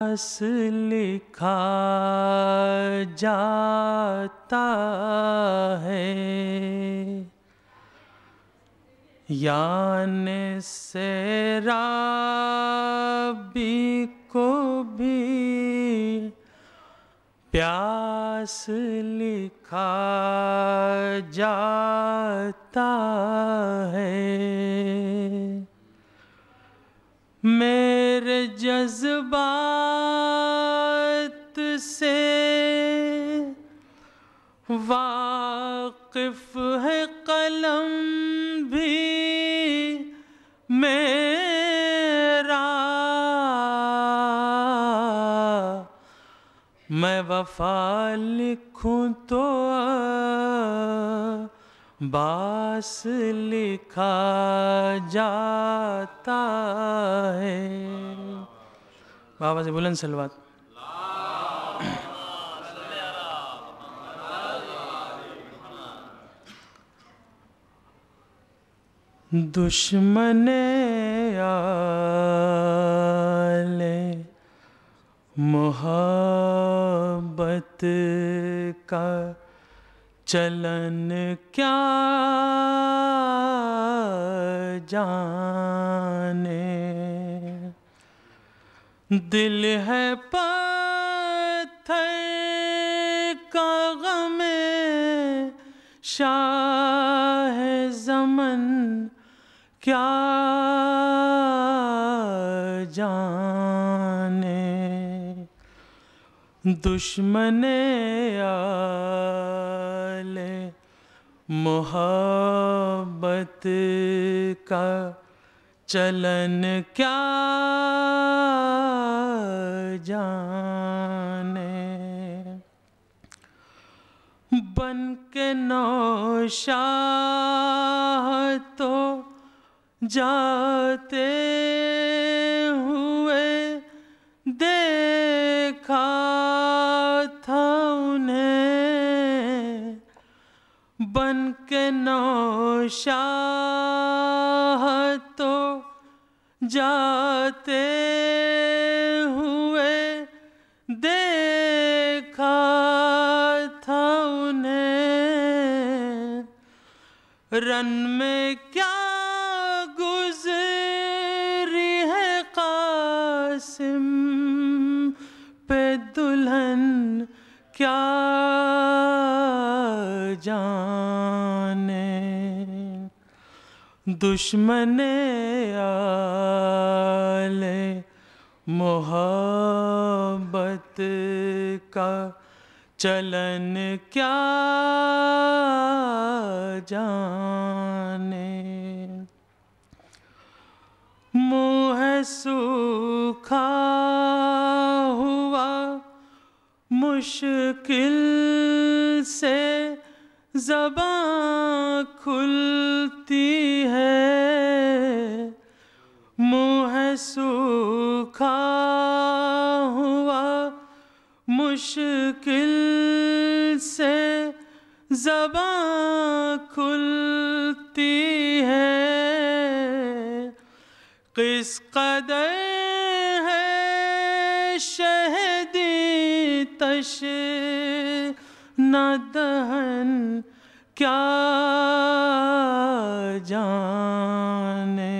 بس لکھا جاتا ہے یعنی سیرابی کو بھی پیاس لکھا جاتا ہے میرے جذبات سے واقف ہے قلم بھی میرا میں وفا لکھوں تو باس لکھا جاتا ہے۔ بابا سے بلند صلوات۔ دشمن آل محبت کا چلن کیا جانے دل ہے پتھر کا غم شاہ زمن کیا جانے دشمن آل محبت کا چلن کیا جانے بن کے نوشاہ تو جاتے ہوئے دیکھا تھا انہیں بن کے نوشاہ تو جاتے ہوئے دیکھا تھا انہیں رن میں کیا گزری ہے قاسم پہ دلہن کیا جانے دشمن آل محبت کا چلن کیا جانے منہ سوکھا ہوا مشکل سے زباں کھلتی ہے منہ سوکھا ہوا مشکل سے زباں کھلتی ہے کس قدر ہے شہدی تشنہ دہن کیا جانے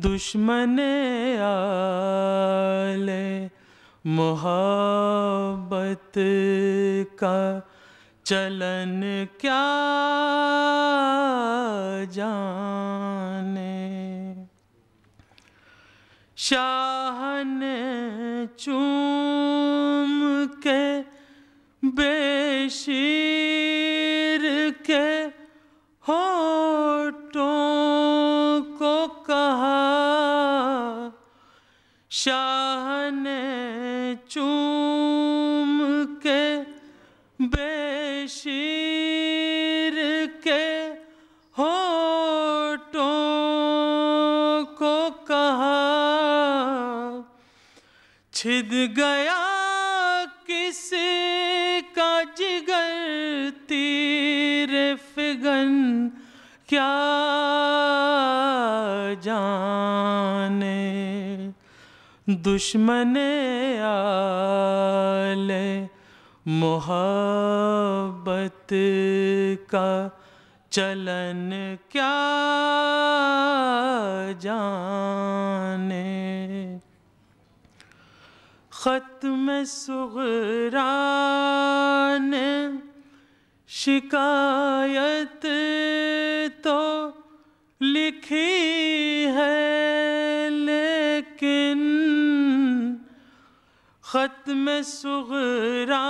دشمن آل محبت کا چلن کیا جانے شاہ نے چوم کے بے شیر کے ہونٹوں کو کہا شاہ نے چوم کے بے شیر کے ہونٹوں کو کہا چھد گیا کسی کا جگر تیر فگن کیا جانے دشمن آل محبت کا چلن کیا جانے، ختم صغرا نے شکایت تو لکھی ہے، لیکن ختم صغرا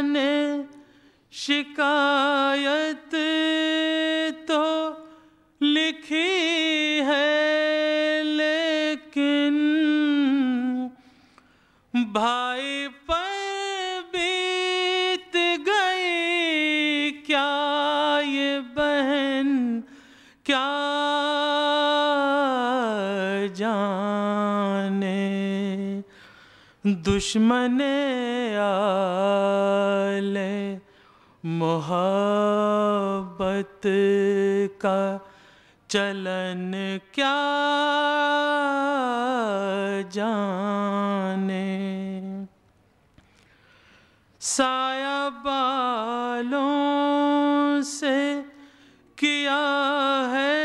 نے شکایت تو لکھی ہے، لیکن بھائی پر بیت گئی کیا یہ بہن کیا جانے، دشمن آل محبت کا چلن کیا جانے، سایہ بالوں سے کیا ہے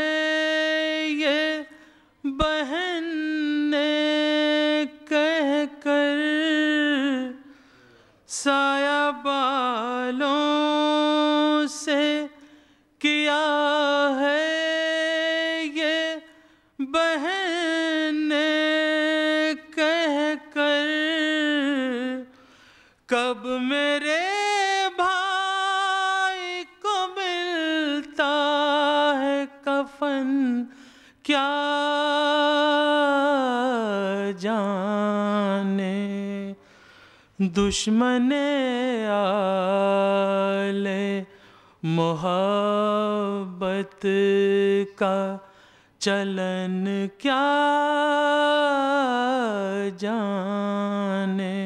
یہ بہن نے کہہ کر، سایہ بالوں سے کیا ہے یہ بہن نے کہہ کر، کب میرے بھائی کو ملتا ہے کفن کیا جانے، دشمن آل محبت کا چلن کیا جانے،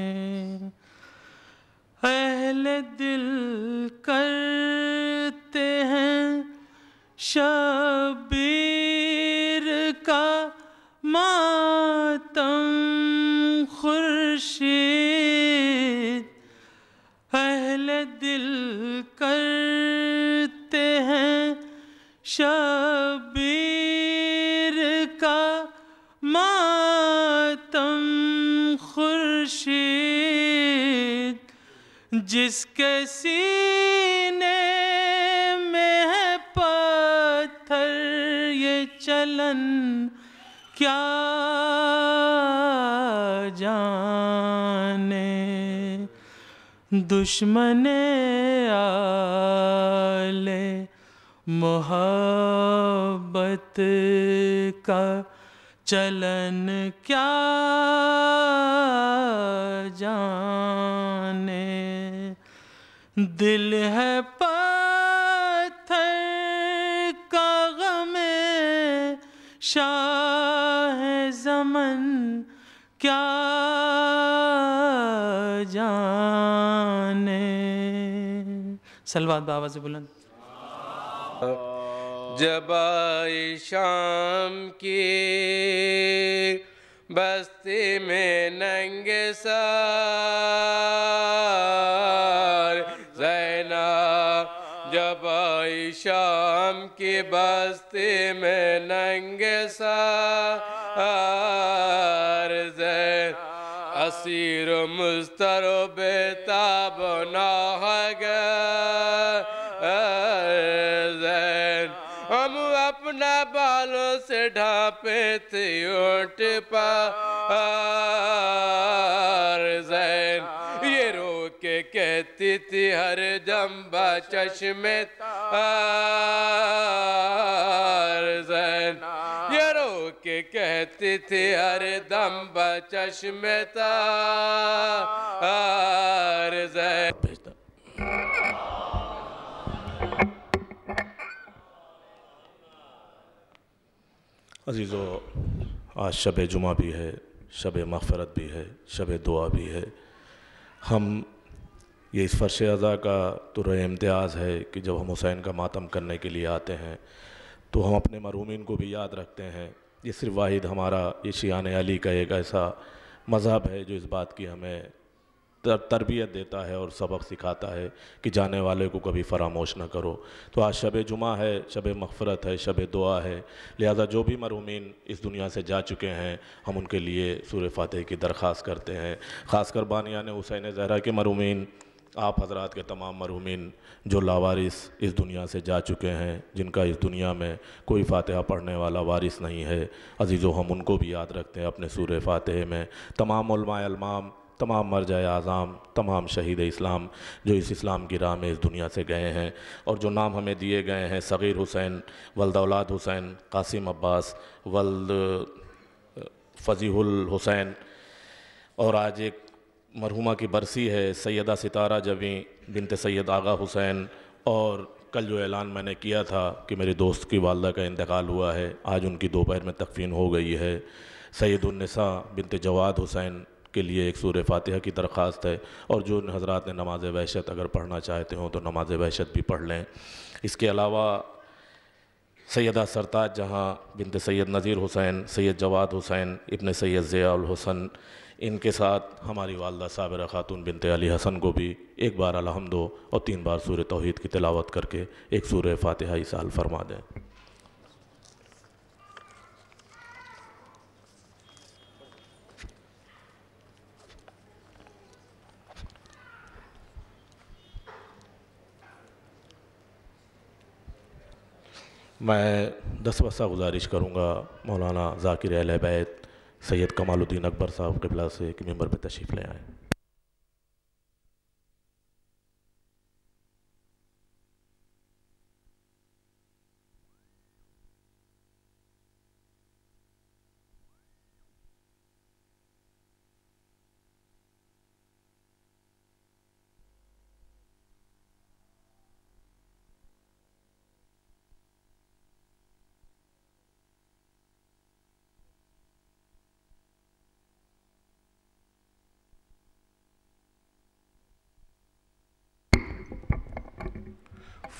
اہل دل کرتے ہیں شبیر کا ماتم خورشید، اہل دل کرتے ہیں شبیر کا ماتم خورشید، جس کے سینے میں ہے پتھر یہ چلن کیا جانے، دشمن آل محبت کا چلن کیا جانے، دل ہے پتھر کا غم شاہ زمن کیا جانے، صلوات بآواز بلند۔ جب آئی شام کی بستی میں ننگ سار زینب، جب آئی شام کی بستی میں ننگ سار زین، اسیر و مستر و بیتاب و ناہگر زین، ہم اپنا بالوں سے ڈھانپے تھے اونٹ پر زین، یہ رو کے کہتی تھی ہر جنبہ چشم تار زین، یہ رو کے کہتی تھی ہر دنبہ چشم تار زین۔ عزیزو، آج شب جمعہ بھی ہے، شب مغفرت بھی ہے، شب دعا بھی ہے۔ ہم یہ اس فرش ازا کا طرح امتیاز ہے کہ جب ہم حسین کا ماتم کرنے کے لیے آتے ہیں تو ہم اپنے مرحومین کو بھی یاد رکھتے ہیں۔ یہ صرف واحد ہمارا یہ شیعان علی کا ایک ایسا مذہب ہے جو اس بات کی ہمیں تربیت دیتا ہے اور سبق سکھاتا ہے کہ جانے والے کو کبھی فراموش نہ کرو۔ تو آج شب جمعہ ہے، شب مغفرت ہے، شب دعا ہے، لہذا جو بھی مرحومین اس دنیا سے جا چکے ہیں ہم ان کے لیے سورہ فاتحہ کی درخواست کرتے ہیں، خاص کر بانیان حسین زہرا کے مرحومین، آپ حضرات کے تمام مرحومین جو لاوارث اس دنیا سے جا چکے ہیں، جن کا اس دنیا میں کوئی فاتحہ پڑھنے والا وارث نہیں ہے، عزیزو ہم ان کو بھی یاد رکھتے ہیں اپنے سورہ فاتحہ میں۔ تمام علماء المام، تمام مرجع اعظام، تمام شہید اسلام جو اس اسلام کی راہ میں اس دنیا سے گئے ہیں، اور جو نام ہمیں دیے گئے ہیں، صغیر حسین، ولد اولاد حسین، قاسم عباس، ولد فضیح الحسین، اور آج ایک مرحومہ کی برسی ہے سیدہ ستارہ جویں بنت سید آغا حسین، اور کل جو اعلان میں نے کیا تھا کہ میرے دوست کی والدہ کا انتقال ہوا ہے، آج ان کی دوپہر میں تکفین ہو گئی ہے۔ سید النساء بنت جواد حسین کے لیے ایک سورہ فاتحہ کی درخواست ہے، اور جو ان حضرات نے نماز وحشت اگر پڑھنا چاہتے ہوں تو نماز وحشت بھی پڑھ لیں۔ اس کے علاوہ سیدہ سرتاج جہاں بنت سید نذیر حسین، سید جواد حسین ابن سید ضیاء الحسن، ان کے ساتھ ہماری والدہ صابرہ خاتون بنت علی حسن کو بھی ایک بار الحمد اور 3 بار سورہ توحید کی تلاوت کر کے ایک سورہ فاتحہ ایصال فرما دیں۔ میں دستوسہ گزارش کروں گا مولانا ذاکر اہل بیت سید کمال الدین اکبر صاحب قبلہ سے کہ ممبر پہ تشریف لے آئیں۔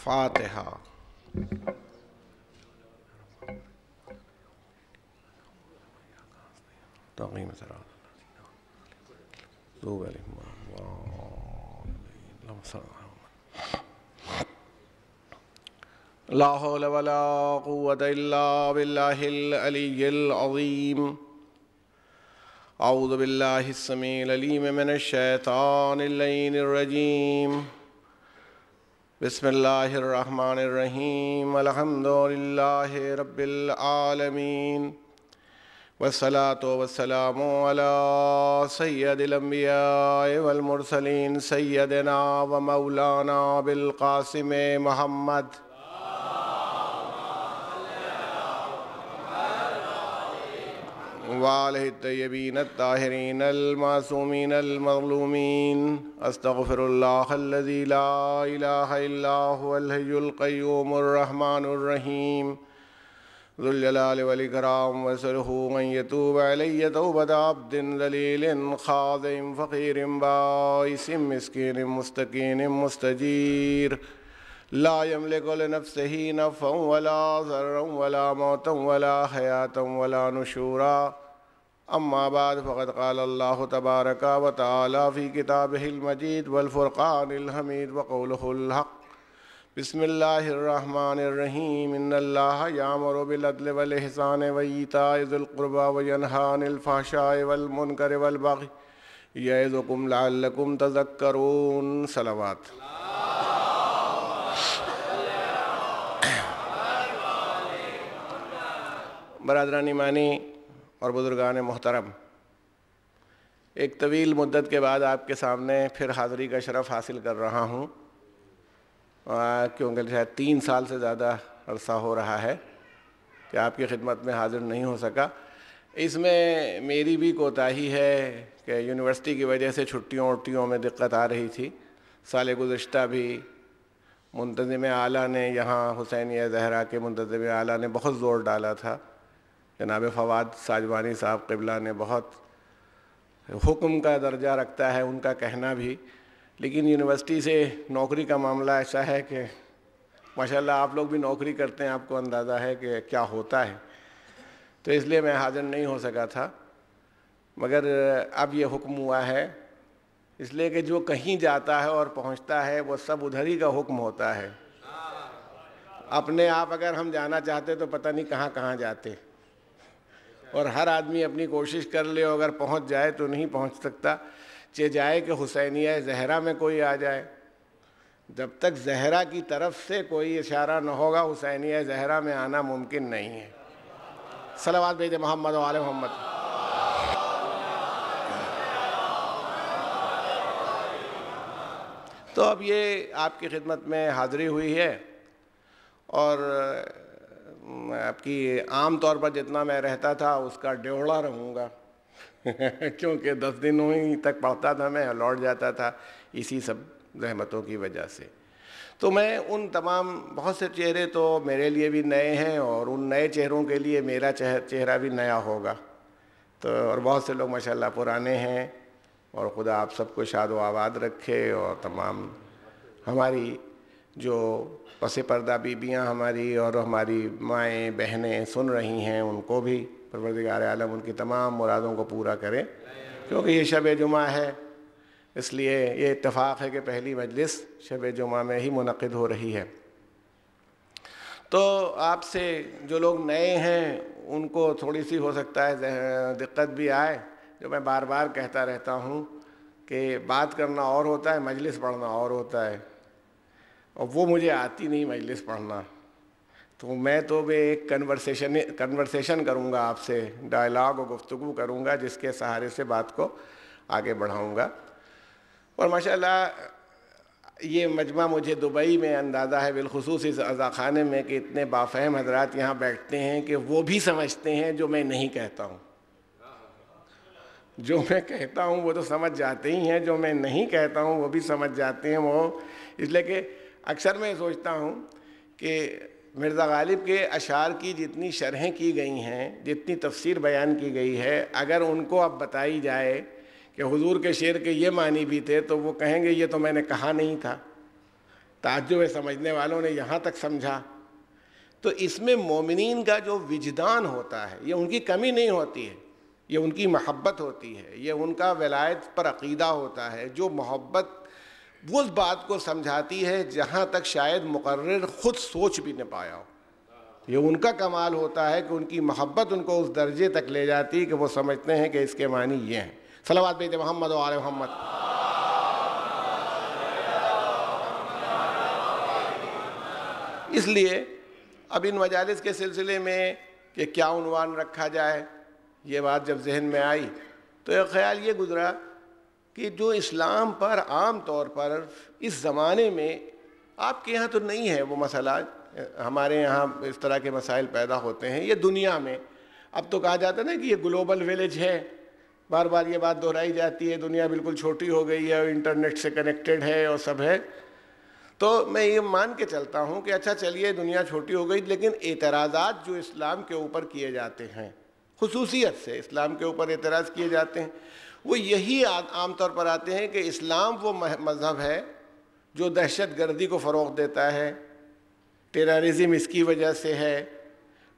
فاتحہ۔ تقیم صراط لا حول ولا قوة إلا بالله العلي العظيم۔ أعوذ بالله السميع العليم من الشيطان اللعين الرجيم۔ بسم اللہ الرحمن الرحیم۔ الحمد للہ رب العالمین، والصلاة والسلام علی سید الانبیاء والمرسلین، سیدنا و مولانا بالقاسم محمد۔ وآلہ الطیبین الطاہرین المعصومین المظلومین۔ استغفر اللہ الذی لا الہ الا هو الحی القیوم الرحمن الرحیم، ذو الجلال والاکرام، واسألہ ان یتوب علی توبۃ عبد ذلیل خاضع فقیر بائس مسکین مستکین مستجیر، لا یملک لنفسہ نفعا ولا ضرا ولا موتا ولا حیاتا ولا نشورا۔ اما بعد فقد قال اللہ تبارک و تعالی فی کتابہ المجید والفرقان الحمید وقولہ الحق۔ بسم اللہ الرحمن الرحیم۔ ان اللہ یامر بالعدل والاحسان وایتاء ذی القربی وینہی عن الفحشاء والمنکر والبغی یعظکم لعلکم تذکرون۔ صلوات۔ برادران ایمانی اور بزرگان محترم، ایک طویل مدت کے بعد آپ کے سامنے پھر حاضری کا شرف حاصل کر رہا ہوں، کیونکہ شاید 3 سال سے زیادہ عرصہ ہو رہا ہے کہ آپ کی خدمت میں حاضر نہیں ہو سکا۔ اس میں میری بھی کوتاہی ہے کہ یونیورسٹی کی وجہ سے چھٹیوں میں دقت آ رہی تھی۔ سال گزشتہ بھی منتظم اعلیٰ نے یہاں حسینیہ زہرا کے منتظم اعلیٰ نے بہت زور ڈالا تھا، جناب فواد ساجوانی صاحب قبلہ نے بہت حکم کا درجہ رکھتا ہے ان کا کہنا بھی، لیکن یونیورسٹی سے نوکری کا معاملہ ایسا ہے کہ ماشاءاللہ آپ لوگ بھی نوکری کرتے ہیں، آپ کو اندازہ ہے کہ کیا ہوتا ہے۔ تو اس لیے میں حاضر نہیں ہو سکا تھا، مگر اب یہ حکم ہوا ہے، اس لیے کہ جو کہیں جاتا ہے اور پہنچتا ہے وہ سب ادھر ہی کا حکم ہوتا ہے۔ اپنے آپ اگر ہم جانا چاہتے تو پتہ نہیں کہاں کہاں جاتے، اور ہر آدمی اپنی کوشش کر لے، اگر پہنچ جائے تو نہیں پہنچ سکتا، چہ جائے کہ حسینیہ زہرا میں کوئی آ جائے۔ جب تک زہرا کی طرف سے کوئی اشارہ نہ ہوگا حسینیہ زہرا میں آنا ممکن نہیں ہے۔ صلوات بھیجے محمد و آل محمد۔ تو اب یہ آپ کی خدمت میں حاضری ہوئی ہے، اور آپ کی عام طور پر جتنا میں رہتا تھا اس کا ڈیوڑا رہوں گا کیونکہ 10 دنوں ہی تک پڑھتا تھا میں، لوٹ جاتا تھا اسی سب زحمتوں کی وجہ سے۔ تو میں ان تمام بہت سے چہرے تو میرے لیے بھی نئے ہیں، اور ان نئے چہروں کے لیے میرا چہرہ بھی نیا ہوگا، تو اور بہت سے لوگ ماشاءاللہ پرانے ہیں، اور خدا آپ سب کو شاد و آباد رکھے، اور تمام ہماری جو پس پردہ بیبیاں ہماری اور ہماری مائیں بہنیں سن رہی ہیں ان کو بھی پروردگار عالم ان کی تمام مرادوں کو پورا کرے، کیونکہ یہ شب جمعہ ہے، اس لیے یہ اتفاق ہے کہ پہلی مجلس شب جمعہ میں ہی منعقد ہو رہی ہے۔ تو آپ سے جو لوگ نئے ہیں ان کو تھوڑی سی ہو سکتا ہے دقت بھی آئے، جو میں بار بار کہتا رہتا ہوں کہ بات کرنا اور ہوتا ہے، مجلس پڑھنا اور ہوتا ہے، اور وہ مجھے آتی نہیں مجلس پڑھنا، تو میں تو بھی ایک کنورسیشن کروں گا آپ سے، ڈائلاگ و گفتگو کروں گا جس کے سہارے سے بات کو آگے بڑھاؤں گا۔ اور ماشاءاللہ یہ مجمع مجھے دبئی میں اندازہ ہے، بالخصوص اس عزاخانے میں، کہ اتنے بافہم حضرات یہاں بیٹھتے ہیں کہ وہ بھی سمجھتے ہیں جو میں نہیں کہتا ہوں۔ جو میں کہتا ہوں وہ تو سمجھ جاتے ہی ہیں، جو میں نہیں کہتا ہوں وہ بھی سمجھ جاتے ہیں۔ وہ اس لیے کہ اکثر میں سوچتا ہوں کہ مرزا غالب کے اشعار کی جتنی شرحیں کی گئی ہیں، جتنی تفسیر بیان کی گئی ہے، اگر ان کو اب بتائی جائے کہ حضور کے شعر کے یہ معنی بھی تھے تو وہ کہیں گے یہ تو میں نے کہا نہیں تھا، تعجب ہے سمجھنے والوں نے یہاں تک سمجھا۔ تو اس میں مومنین کا جو وجدان ہوتا ہے، یہ ان کی کمی نہیں ہوتی ہے، یہ ان کی محبت ہوتی ہے، یہ ان کا ولایت پر عقیدہ ہوتا ہے، جو محبت وہ اس بات کو سمجھاتی ہے جہاں تک شاید مقرر خود سوچ بھی نہ پایا ہو۔ یہ ان کا کمال ہوتا ہے کہ ان کی محبت ان کو اس درجے تک لے جاتی کہ وہ سمجھتے ہیں کہ اس کے معنی یہ ہیں۔ صلوات بیت محمد و آل محمد۔ اس لیے اب ان مجالس کے سلسلے میں کہ کیا عنوان رکھا جائے، یہ بات جب ذہن میں آئی تو ایک خیال یہ گزرا کہ جو اسلام پر عام طور پر اس زمانے میں، آپ کے یہاں تو نہیں ہے وہ مسئلہ، ہمارے یہاں اس طرح کے مسائل پیدا ہوتے ہیں، یہ دنیا میں اب تو کہا جاتا ہے نا کہ یہ گلوبل ویلیج ہے، بار بار یہ بات دہرائی جاتی ہے، دنیا بالکل چھوٹی ہو گئی ہے اور انٹرنیٹ سے کنیکٹڈ ہے اور سب ہے۔ تو میں یہ مان کے چلتا ہوں کہ اچھا چلیے دنیا چھوٹی ہو گئی، لیکن اعتراضات جو اسلام کے اوپر کیے جاتے ہیں، خصوصیت سے اسلام کے اوپر اعتراض کیے جاتے ہیں، وہ یہی عام طور پر آتے ہیں کہ اسلام وہ مذہب ہے جو دہشت گردی کو فروغ دیتا ہے، ٹیررزم اس کی وجہ سے ہے،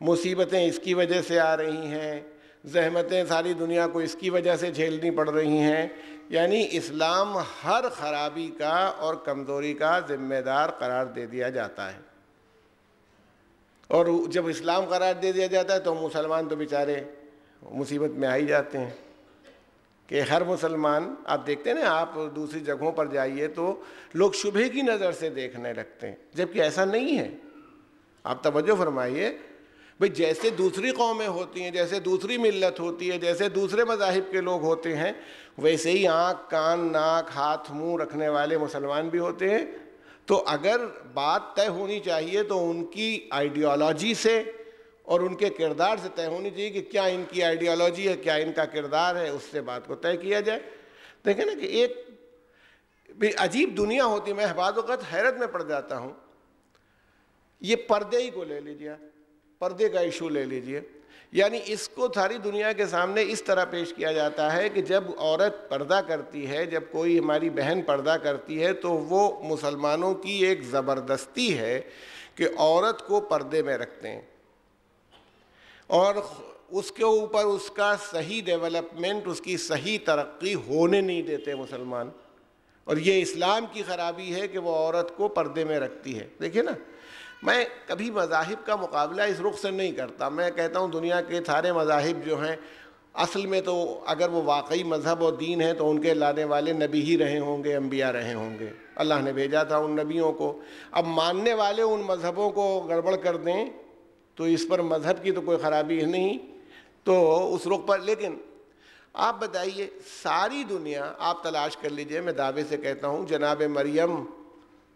مصیبتیں اس کی وجہ سے آ رہی ہیں، زحمتیں ساری دنیا کو اس کی وجہ سے جھیلنی پڑ رہی ہیں، یعنی اسلام ہر خرابی کا اور کمزوری کا ذمہ دار قرار دے دیا جاتا ہے۔ اور جب اسلام قرار دے دیا جاتا ہے تو مسلمان تو بیچارے مصیبت میں آ ہی جاتے ہیں کہ ہر مسلمان، آپ دیکھتے ہیں نا، آپ دوسری جگہوں پر جائیے تو لوگ شبہ کی نظر سے دیکھنے لگتے ہیں، جبکہ ایسا نہیں ہے۔ آپ توجہ فرمائیے، بھئی جیسے دوسری قومیں ہوتی ہیں، جیسے دوسری ملت ہوتی ہے، جیسے دوسرے مذاہب کے لوگ ہوتے ہیں، ویسے ہی آنکھ کان ناک ہاتھ منہ رکھنے والے مسلمان بھی ہوتے ہیں۔ تو اگر بات طے ہونی چاہیے تو ان کی آئیڈیالوجی سے اور ان کے کردار سے طے ہونی چاہیے کہ کیا ان کی آئیڈیالوجی ہے، کیا ان کا کردار ہے، اس سے بات کو طے کیا جائے۔ دیکھیں نا کہ ایک بھی عجیب دنیا ہوتی ہے، میں بعض اوقات حیرت میں پڑ جاتا ہوں۔ یہ پردے ہی کو لے لیجیے، پردے کا ایشو لے لیجیے، یعنی اس کو ساری دنیا کے سامنے اس طرح پیش کیا جاتا ہے کہ جب عورت پردہ کرتی ہے، جب کوئی ہماری بہن پردہ کرتی ہے تو وہ مسلمانوں کی ایک زبردستی ہے کہ عورت کو پردے میں رکھتے ہیں، اور اس کے اوپر اس کا صحیح ڈیولپمنٹ، اس کی صحیح ترقی ہونے نہیں دیتے مسلمان. اور یہ اسلام کی خرابی ہے کہ وہ عورت کو پردے میں رکھتی ہے. دیکھیے نا، میں کبھی مذاہب کا مقابلہ اس رخ سے نہیں کرتا. میں کہتا ہوں دنیا کے سارے مذاہب جو ہیں اصل میں تو اگر وہ واقعی مذہب اور دین ہے تو ان کے لانے والے نبی ہی رہے ہوں گے، انبیاء رہے ہوں گے، اللہ نے بھیجا تھا ان نبیوں کو. اب ماننے والے ان مذہبوں کو گڑبڑ کر دیں تو اس پر مذہب کی تو کوئی خرابی نہیں، تو اس رخ پر. لیکن آپ بتائیے، ساری دنیا آپ تلاش کر لیجئے، میں دعوے سے کہتا ہوں جناب مریم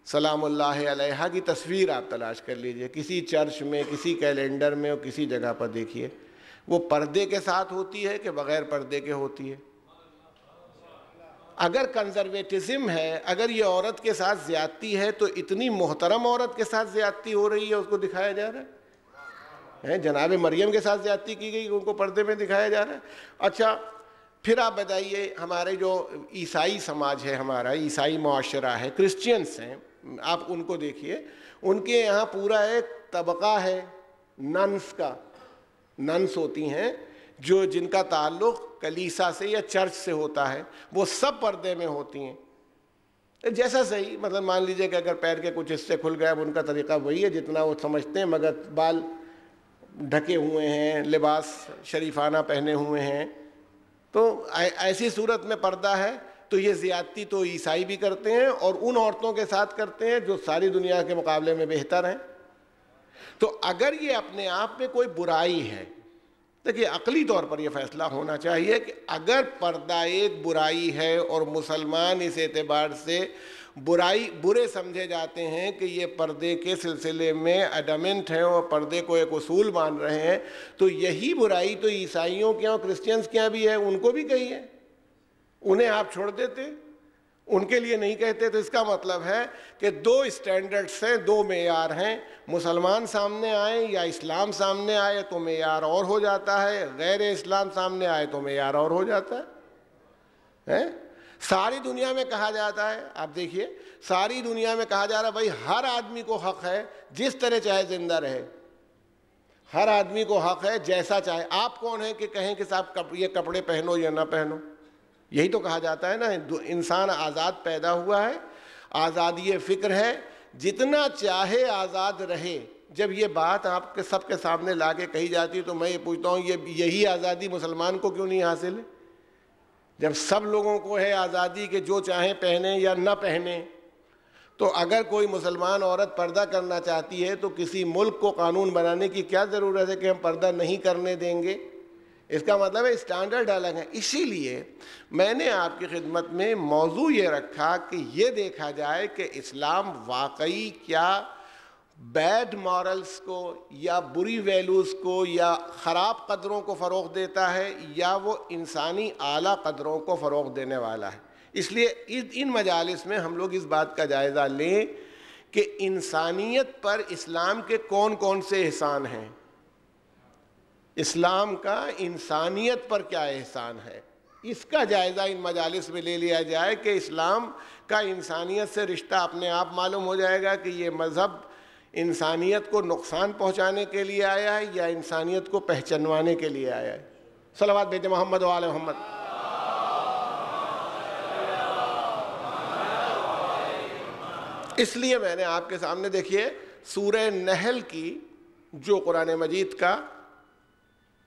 سلام اللہ علیہا کی تصویر آپ تلاش کر لیجئے، کسی چرچ میں، کسی کیلنڈر میں اور کسی جگہ پر دیکھیے، وہ پردے کے ساتھ ہوتی ہے کہ بغیر پردے کے ہوتی ہے. اگر کنزرویٹزم ہے، اگر یہ عورت کے ساتھ زیادتی ہے تو اتنی محترم عورت کے ساتھ زیادتی ہو رہی ہے، اس کو دکھایا جا رہا ہے. جناب مریم کے ساتھ زیادتی کی گئی، ان کو پردے میں دکھایا جا رہا ہے. اچھا پھر آپ بتائیے، ہمارے جو عیسائی سماج ہے، ہمارا عیسائی معاشرہ ہے، کرسچینس ہیں، آپ ان کو دیکھیے، ان کے یہاں پورا ایک طبقہ ہے ننس کا. ننس ہوتی ہیں جو جن کا تعلق کلیسا سے یا چرچ سے ہوتا ہے، وہ سب پردے میں ہوتی ہیں. جیسا صحیح، مطلب مان لیجئے کہ اگر پیر کے کچھ حصے کھل گئے، اب ان کا طریقہ وہی ہے جتنا وہ سمجھتے ہیں، مگر بال ڈھکے ہوئے ہیں، لباس شریفانہ پہنے ہوئے ہیں، تو ایسی صورت میں پردہ ہے. تو یہ زیادتی تو عیسائی بھی کرتے ہیں اور ان عورتوں کے ساتھ کرتے ہیں جو ساری دنیا کے مقابلے میں بہتر ہیں. تو اگر یہ اپنے آپ میں کوئی برائی ہے، دیکھیے عقلی طور پر یہ فیصلہ ہونا چاہیے کہ اگر پردہ ایک برائی ہے اور مسلمان اس اعتبار سے برے سمجھے جاتے ہیں کہ یہ پردے کے سلسلے میں ایڈمنٹ ہیں اور پردے کو ایک اصول مان رہے ہیں، تو یہی برائی تو عیسائیوں کے اور کرسچنس کے بھی ہے، ان کو بھی کہی ہے. انہیں آپ چھوڑ دیتے، ان کے لیے نہیں کہتے. تو اس کا مطلب ہے کہ دو اسٹینڈرڈز ہیں، دو معیار ہیں. مسلمان سامنے آئے یا اسلام سامنے آئے تو معیار اور ہو جاتا ہے، غیر اسلام سامنے آئے تو معیار اور ہو جاتا ہے. ساری دنیا میں کہا جاتا ہے، آپ دیکھیے ساری دنیا میں کہا جا رہا ہے بھائی ہر آدمی کو حق ہے جس طرح چاہے زندہ رہے، ہر آدمی کو حق ہے جیسا چاہے. آپ کون ہیں کہ کہیں کہ صاحب یہ کپڑے پہنو یا نہ پہنو؟ یہی تو کہا جاتا ہے نا، انسان آزاد پیدا ہوا ہے، آزادی فکر ہے، جتنا چاہے آزاد رہے. جب یہ بات آپ کے سب کے سامنے لا کے کہی جاتی ہے تو میں یہ پوچھتا ہوں یہی آزادی مسلمان کو کیوں نہیں حاصل ہے؟ جب سب لوگوں کو ہے آزادی کہ جو چاہیں پہنیں یا نہ پہنیں، تو اگر کوئی مسلمان عورت پردہ کرنا چاہتی ہے تو کسی ملک کو قانون بنانے کی کیا ضرورت ہے کہ ہم پردہ نہیں کرنے دیں گے؟ اس کا مطلب ہے اسٹینڈرڈ الگ ہے. اسی لیے میں نے آپ کی خدمت میں موضوع یہ رکھا کہ یہ دیکھا جائے کہ اسلام واقعی کیا بیڈ مورلز کو یا بری ویلیوز کو یا خراب قدروں کو فروغ دیتا ہے، یا وہ انسانی اعلیٰ قدروں کو فروغ دینے والا ہے. اس لیے ان مجالس میں ہم لوگ اس بات کا جائزہ لیں کہ انسانیت پر اسلام کے کون کون سے احسان ہیں، اسلام کا انسانیت پر کیا احسان ہے، اس کا جائزہ ان مجالس میں لے لیا جائے کہ اسلام کا انسانیت سے رشتہ اپنے آپ معلوم ہو جائے گا کہ یہ مذہب انسانیت کو نقصان پہنچانے کے لیے آیا ہے یا انسانیت کو پہچنوانے کے لیے آیا ہے. صلوات بھیجیں محمد و آل محمد. اس لیے میں نے آپ کے سامنے دیکھیے سورہ نحل کی جو قرآن مجید کا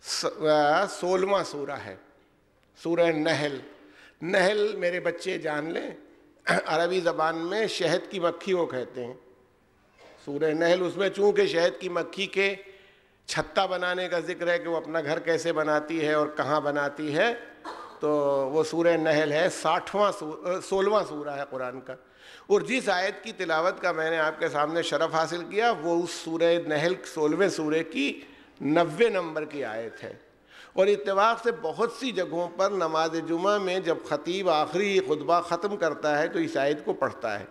16واں سورہ ہے، سورہ نحل. نحل میرے بچے جان لیں عربی زبان میں شہد کی مکھی کو کہتے ہیں. سورہ نحل، اس میں چونکہ شہد کی مکھی کے چھتا بنانے کا ذکر ہے کہ وہ اپنا گھر کیسے بناتی ہے اور کہاں بناتی ہے، تو وہ سورہ نحل ہے. 16واں سورہ ہے قرآن کا. اور جس آیت کی تلاوت کا میں نے آپ کے سامنے شرف حاصل کیا وہ اس سورہ نحل 16ویں سورہ کی 90 نمبر کی آیت ہے. اور اتفاق سے بہت سی جگہوں پر نماز جمعہ میں جب خطیب آخری خطبہ ختم کرتا ہے تو اس آیت کو پڑھتا ہے.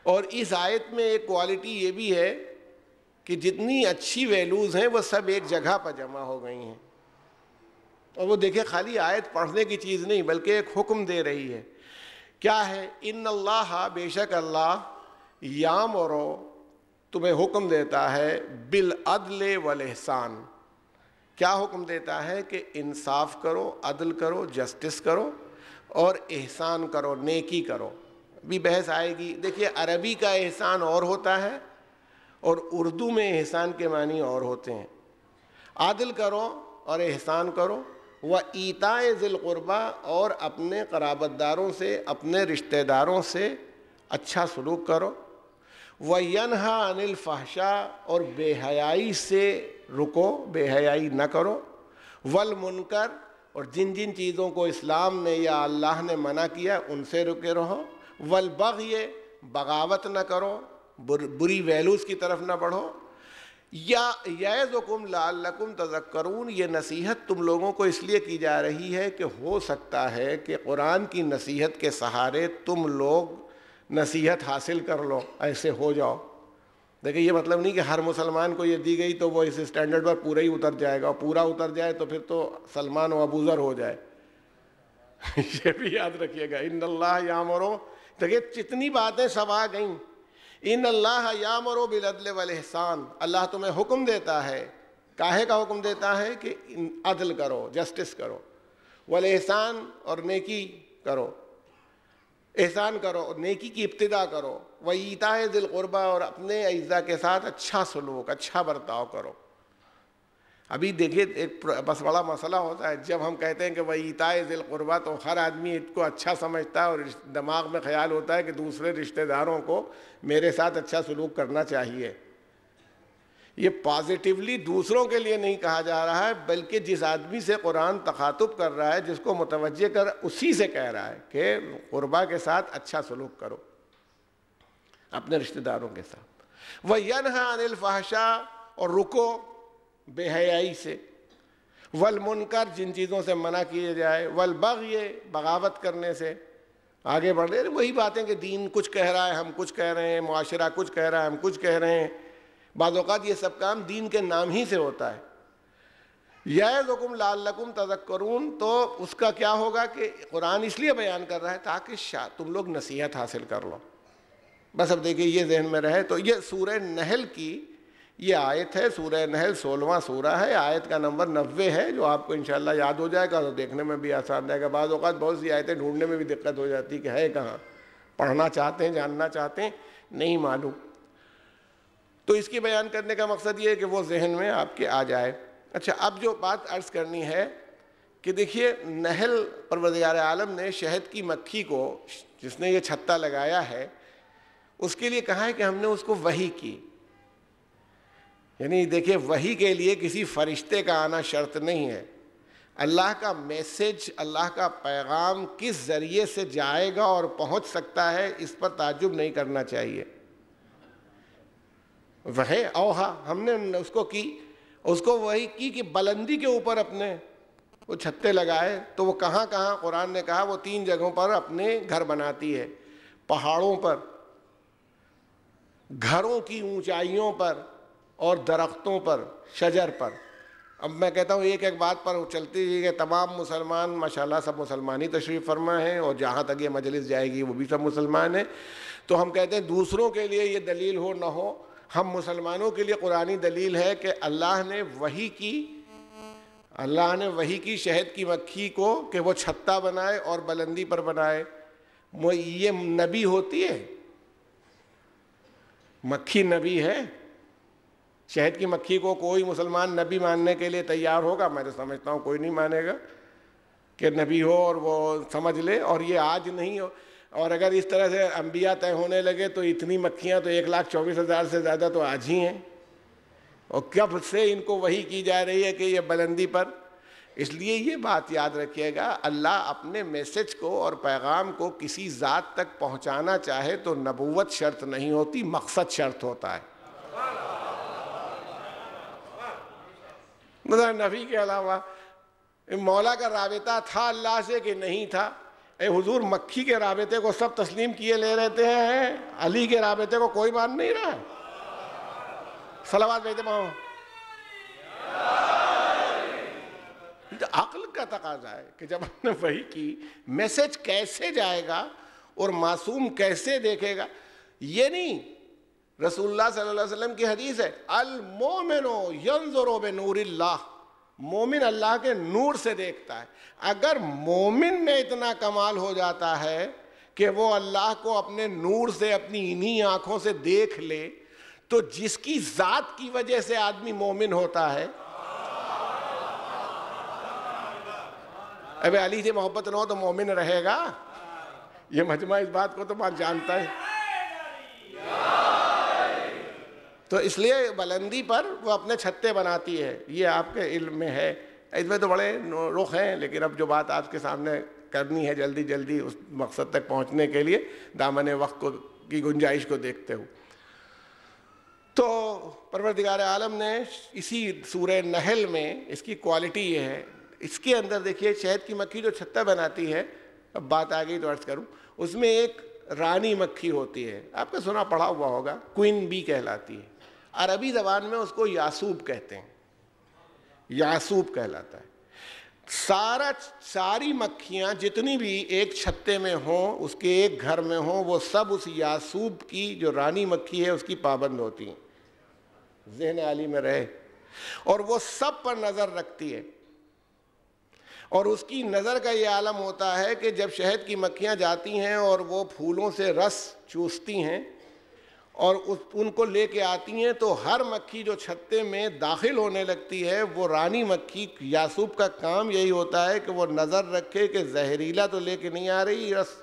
اور اس آیت میں ایک کوالٹی یہ بھی ہے کہ جتنی اچھی ویلیوز ہیں وہ سب ایک جگہ پر جمع ہو گئی ہیں. اور وہ دیکھیں خالی آیت پڑھنے کی چیز نہیں بلکہ ایک حکم دے رہی ہے. کیا ہے؟ ان اللہ، بے شک اللہ، یامرو، تمہیں حکم دیتا ہے بالعدل والاحسان، کیا حکم دیتا ہے کہ انصاف کرو، عدل کرو، جسٹس کرو اور احسان کرو، نیکی کرو. بھی بحث آئے گی. دیکھیے عربی کا احسان اور ہوتا ہے اور اردو میں احسان کے معنی اور ہوتے ہیں. عدل کرو اور احسان کرو، وَإِيتَاءِ ذِي الْقُرْبَى، اور اپنے قرابت داروں سے، اپنے رشتہ داروں سے اچھا سلوک کرو. وَيَنْهَا عَنِ الْفَحْشَاءِ، اور بے حیائی سے رکو، بے حیائی نہ کرو. وَالْمُنْکَرِ، اور جن جن چیزوں کو اسلام نے یا اللہ نے منع کیا ان سے رکے رہو. وَالْبَغْيِ، بغاوت نہ کرو، بری ویلوز کی طرف نہ بڑھو. یعظکم لعلکم تذکرون، یہ نصیحت تم لوگوں کو اس لیے کی جا رہی ہے کہ ہو سکتا ہے کہ قرآن کی نصیحت کے سہارے تم لوگ نصیحت حاصل کر لو، ایسے ہو جاؤ. دیکھیں یہ مطلب نہیں کہ ہر مسلمان کو یہ دی گئی تو وہ اس اسٹینڈرڈ پر پورا ہی اتر جائے گا، پورا اتر جائے تو پھر تو سلمان و ابوذر ہو جائے. یہ بھی یاد رکھیے گا. ان اللہ یامر، دیکھیے جتنی باتیں سب آ گئیں. ان اللہ یامر بالعدل والاحسان، اللہ تمہیں حکم دیتا ہے. کاہے کا حکم دیتا ہے؟ کہ عدل کرو، جسٹس کرو. والاحسان، اور نیکی کرو، احسان کرو، نیکی کی ابتدا کرو. وَإِيتَاءِ ذِي الْقُرْبَى، اور اپنے اعزاء کے ساتھ اچھا سلوک، اچھا برتاؤ کرو. ابھی دیکھیے ایک بس بڑا مسئلہ ہوتا ہے جب ہم کہتے ہیں کہ وَإِيتَاءِ ذِي الْقُرْبَى، تو ہر آدمی اس کو اچھا سمجھتا ہے اور دماغ میں خیال ہوتا ہے کہ دوسرے رشتہ داروں کو میرے ساتھ اچھا سلوک کرنا چاہیے. یہ پازیٹیولی دوسروں کے لیے نہیں کہا جا رہا ہے، بلکہ جس آدمی سے قرآن تخاطب کر رہا ہے، جس کو متوجہ کر اسی سے کہہ رہا ہے کہ قربا کے ساتھ اچھا سلوک کرو اپنے رشتہ داروں کے ساتھ. وَيَنْهَا عَنِ الْفَحْشَاءِ، اور رکو بے حیائی سے. والمنکر، جن چیزوں سے منع کیے جائے. والبغی، بغاوت کرنے سے آگے بڑھ رہے. وہی باتیں کہ دین کچھ کہہ رہا ہے، ہم کچھ کہہ رہے ہیں، معاشرہ کچھ کہہ رہا ہے، ہم کچھ کہہ رہے ہیں. بعض اوقات یہ سب کام دین کے نام ہی سے ہوتا ہے. یعظکم لعلکم تذکرون، تو اس کا کیا ہوگا کہ قرآن اس لیے بیان کر رہا ہے تاکہ تم لوگ نصیحت حاصل کر لو. بس اب دیکھیے یہ ذہن میں رہے. تو یہ سورہ نحل کی یہ آیت ہے. سورہ نحل 16واں سورہ ہے، آیت کا نمبر 90 ہے، جو آپ کو انشاءاللہ یاد ہو جائے گا تو دیکھنے میں بھی آسان رہے گا. بعض اوقات بہت سی آیتیں ڈھونڈنے میں بھی دقت ہو جاتی کہ ہے کہاں، پڑھنا چاہتے ہیں، جاننا چاہتے ہیں، نہیں معلوم. تو اس کی بیان کرنے کا مقصد یہ ہے کہ وہ ذہن میں آپ کے آ جائے. اچھا، اب جو بات عرض کرنی ہے کہ دیکھیے نحل، پروردگار عالم نے شہد کی مکھی کو، جس نے یہ چھتا لگایا ہے، اس کے لیے کہا ہے کہ ہم نے اس کو وحی کی. یعنی دیکھیے وحی کے لیے کسی فرشتے کا آنا شرط نہیں ہے. اللہ کا میسج، اللہ کا پیغام کس ذریعے سے جائے گا اور پہنچ سکتا ہے، اس پر تعجب نہیں کرنا چاہیے. وحی اوہا، ہم نے اس کو کی، اس کو وحی کی کہ بلندی کے اوپر اپنے وہ چھتے لگائے. تو وہ کہاں کہاں قرآن نے کہا وہ 3 جگہوں پر اپنے گھر بناتی ہے. پہاڑوں پر، گھروں کی اونچائیوں پر، اور درختوں پر، شجر پر. اب میں کہتا ہوں ایک ایک بات پر چلتی ہے کہ تمام مسلمان ماشاءاللہ سب مسلمان ہی تشریف فرما ہیں، اور جہاں تک یہ مجلس جائے گی وہ بھی سب مسلمان ہیں. تو ہم کہتے ہیں دوسروں کے لیے یہ دلیل ہو نہ ہو، ہم مسلمانوں کے لیے قرآنی دلیل ہے کہ اللہ نے وحی کی، اللہ نے وحی کی شہد کی مکھی کو کہ وہ چھتا بنائے اور بلندی پر بنائے. یہ نبی ہوتی ہے، مکھی نبی ہے. شہد کی مکھی کو کوئی مسلمان نبی ماننے کے لیے تیار ہوگا؟ میں تو سمجھتا ہوں کوئی نہیں مانے گا کہ نبی ہو اور وہ سمجھ لے. اور یہ آج نہیں ہو، اور اگر اس طرح سے انبیاء طے ہونے لگے تو اتنی مکھیاں تو 1,24,000 سے زیادہ تو آج ہی ہیں. اور کب سے ان کو وحی کی جا رہی ہے کہ یہ بلندی پر. اس لیے یہ بات یاد رکھیے گا، اللہ اپنے میسج کو اور پیغام کو کسی ذات تک پہنچانا چاہے تو نبوت شرط نہیں ہوتی، مقصد شرط ہوتا ہے. مثلا نبی کے علاوہ مولا کا رابطہ تھا اللہ سے کہ نہیں تھا؟ اے حضور، مکھی کے رابطے کو سب تسلیم کیے لے رہتے ہیں، علی کے رابطے کو کوئی مان نہیں رہا. صلوات بھیجتے ماں. عقل کا تقاضا ہے کہ جب ہم نے وحی کی، میسج کیسے جائے گا اور معصوم کیسے دیکھے گا. یہ نہیں، رسول اللہ صلی اللہ علیہ وسلم کی حدیث ہے، المومن ینظر بنور اللہ، مومن اللہ کے نور سے دیکھتا ہے. اگر مومن میں اتنا کمال ہو جاتا ہے کہ وہ اللہ کو اپنے نور سے اپنی انہی آنکھوں سے دیکھ لے, تو جس کی ذات کی وجہ سے آدمی مومن ہوتا ہے, اب علی سے محبت نہ ہو تو مومن رہے گا؟ یہ مجمع اس بات کو تو بات جانتا ہے. تو اس لیے بلندی پر وہ اپنے چھتے بناتی ہے, یہ آپ کے علم میں ہے. اس میں تو بڑے رخ ہیں, لیکن اب جو بات آپ کے سامنے کرنی ہے جلدی جلدی اس مقصد تک پہنچنے کے لیے دامن وقت کی گنجائش کو دیکھتے ہو, تو پروردگار عالم نے اسی سورہ نحل میں اس کی کوالٹی یہ ہے. اس کے اندر دیکھیے شہد کی مکھی جو چھتہ بناتی ہے, اب بات آ گئی تو عرض کروں, اس میں ایک رانی مکھی ہوتی ہے, آپ نے سنا پڑھا ہوا ہوگا, کوئن بی کہلاتی ہے. عربی زبان میں اس کو یاسوب کہتے ہیں, یاسوب کہلاتا ہے. ساری مکھیاں جتنی بھی ایک چھتے میں ہوں, اس کے ایک گھر میں ہوں, وہ سب اس یاسوب کی جو رانی مکھی ہے اس کی پابند ہوتی ہیں. ذہن عالی میں رہے. اور وہ سب پر نظر رکھتی ہے, اور اس کی نظر کا یہ عالم ہوتا ہے کہ جب شہد کی مکھیاں جاتی ہیں اور وہ پھولوں سے رس چوستی ہیں اور ان کو لے کے آتی ہیں, تو ہر مکھی جو چھتے میں داخل ہونے لگتی ہے, وہ رانی مکھی یاسوب کا کام یہی ہوتا ہے کہ وہ نظر رکھے کہ زہریلا تو لے کے نہیں آ رہی رس,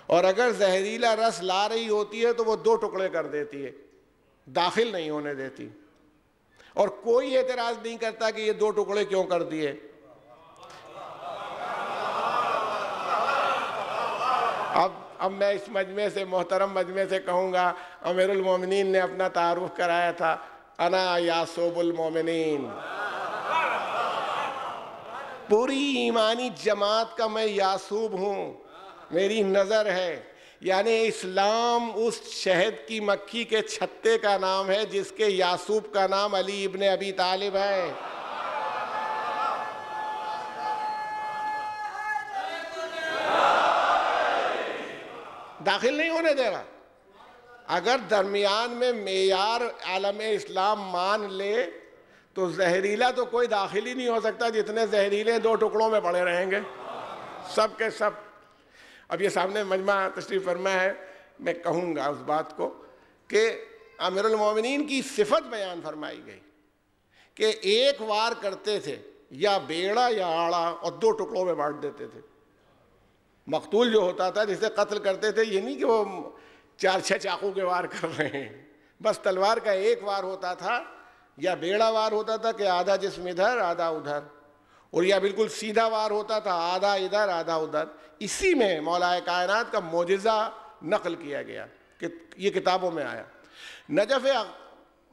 اور اگر زہریلا رس لا رہی ہوتی ہے تو وہ 2 ٹکڑے کر دیتی ہے, داخل نہیں ہونے دیتی. اور کوئی اعتراض نہیں کرتا کہ یہ 2 ٹکڑے کیوں کر دیے. اب میں اس مجمع سے, محترم مجمع سے کہوں گا, امیر المومنین نے اپنا تعارف کرایا تھا, انا یاسوب المومنین. پوری ایمانی جماعت کا میں یاسوب ہوں, میری نظر ہے. یعنی اسلام اس شہد کی مکھی کے چھتے کا نام ہے جس کے یاسوب کا نام علی ابن ابی طالب ہے. داخل نہیں ہونے دے رہا. اگر درمیان میں معیار عالم اسلام مان لے تو زہریلا تو کوئی داخل ہی نہیں ہو سکتا, جتنے زہریلے 2 ٹکڑوں میں پڑے رہیں گے سب کے سب. اب یہ سامنے مجمع تشریف فرما ہے, میں کہوں گا اس بات کو کہ امیر المومنین کی صفت بیان فرمائی گئی کہ ایک وار کرتے تھے یا بیڑا یا آڑا اور 2 ٹکڑوں میں بانٹ دیتے تھے. مقتول جو ہوتا تھا جسے قتل کرتے تھے, یہ نہیں کہ وہ 4-6 چاقو کے وار کر رہے ہیں, بس تلوار کا ایک وار ہوتا تھا, یا بیڑا وار ہوتا تھا کہ آدھا جسم ادھر آدھا ادھر, اور یا بالکل سیدھا وار ہوتا تھا, آدھا ادھر آدھا ادھر. اسی میں مولا کائنات کا معجزہ نقل کیا گیا کہ یہ کتابوں میں آیا. نجف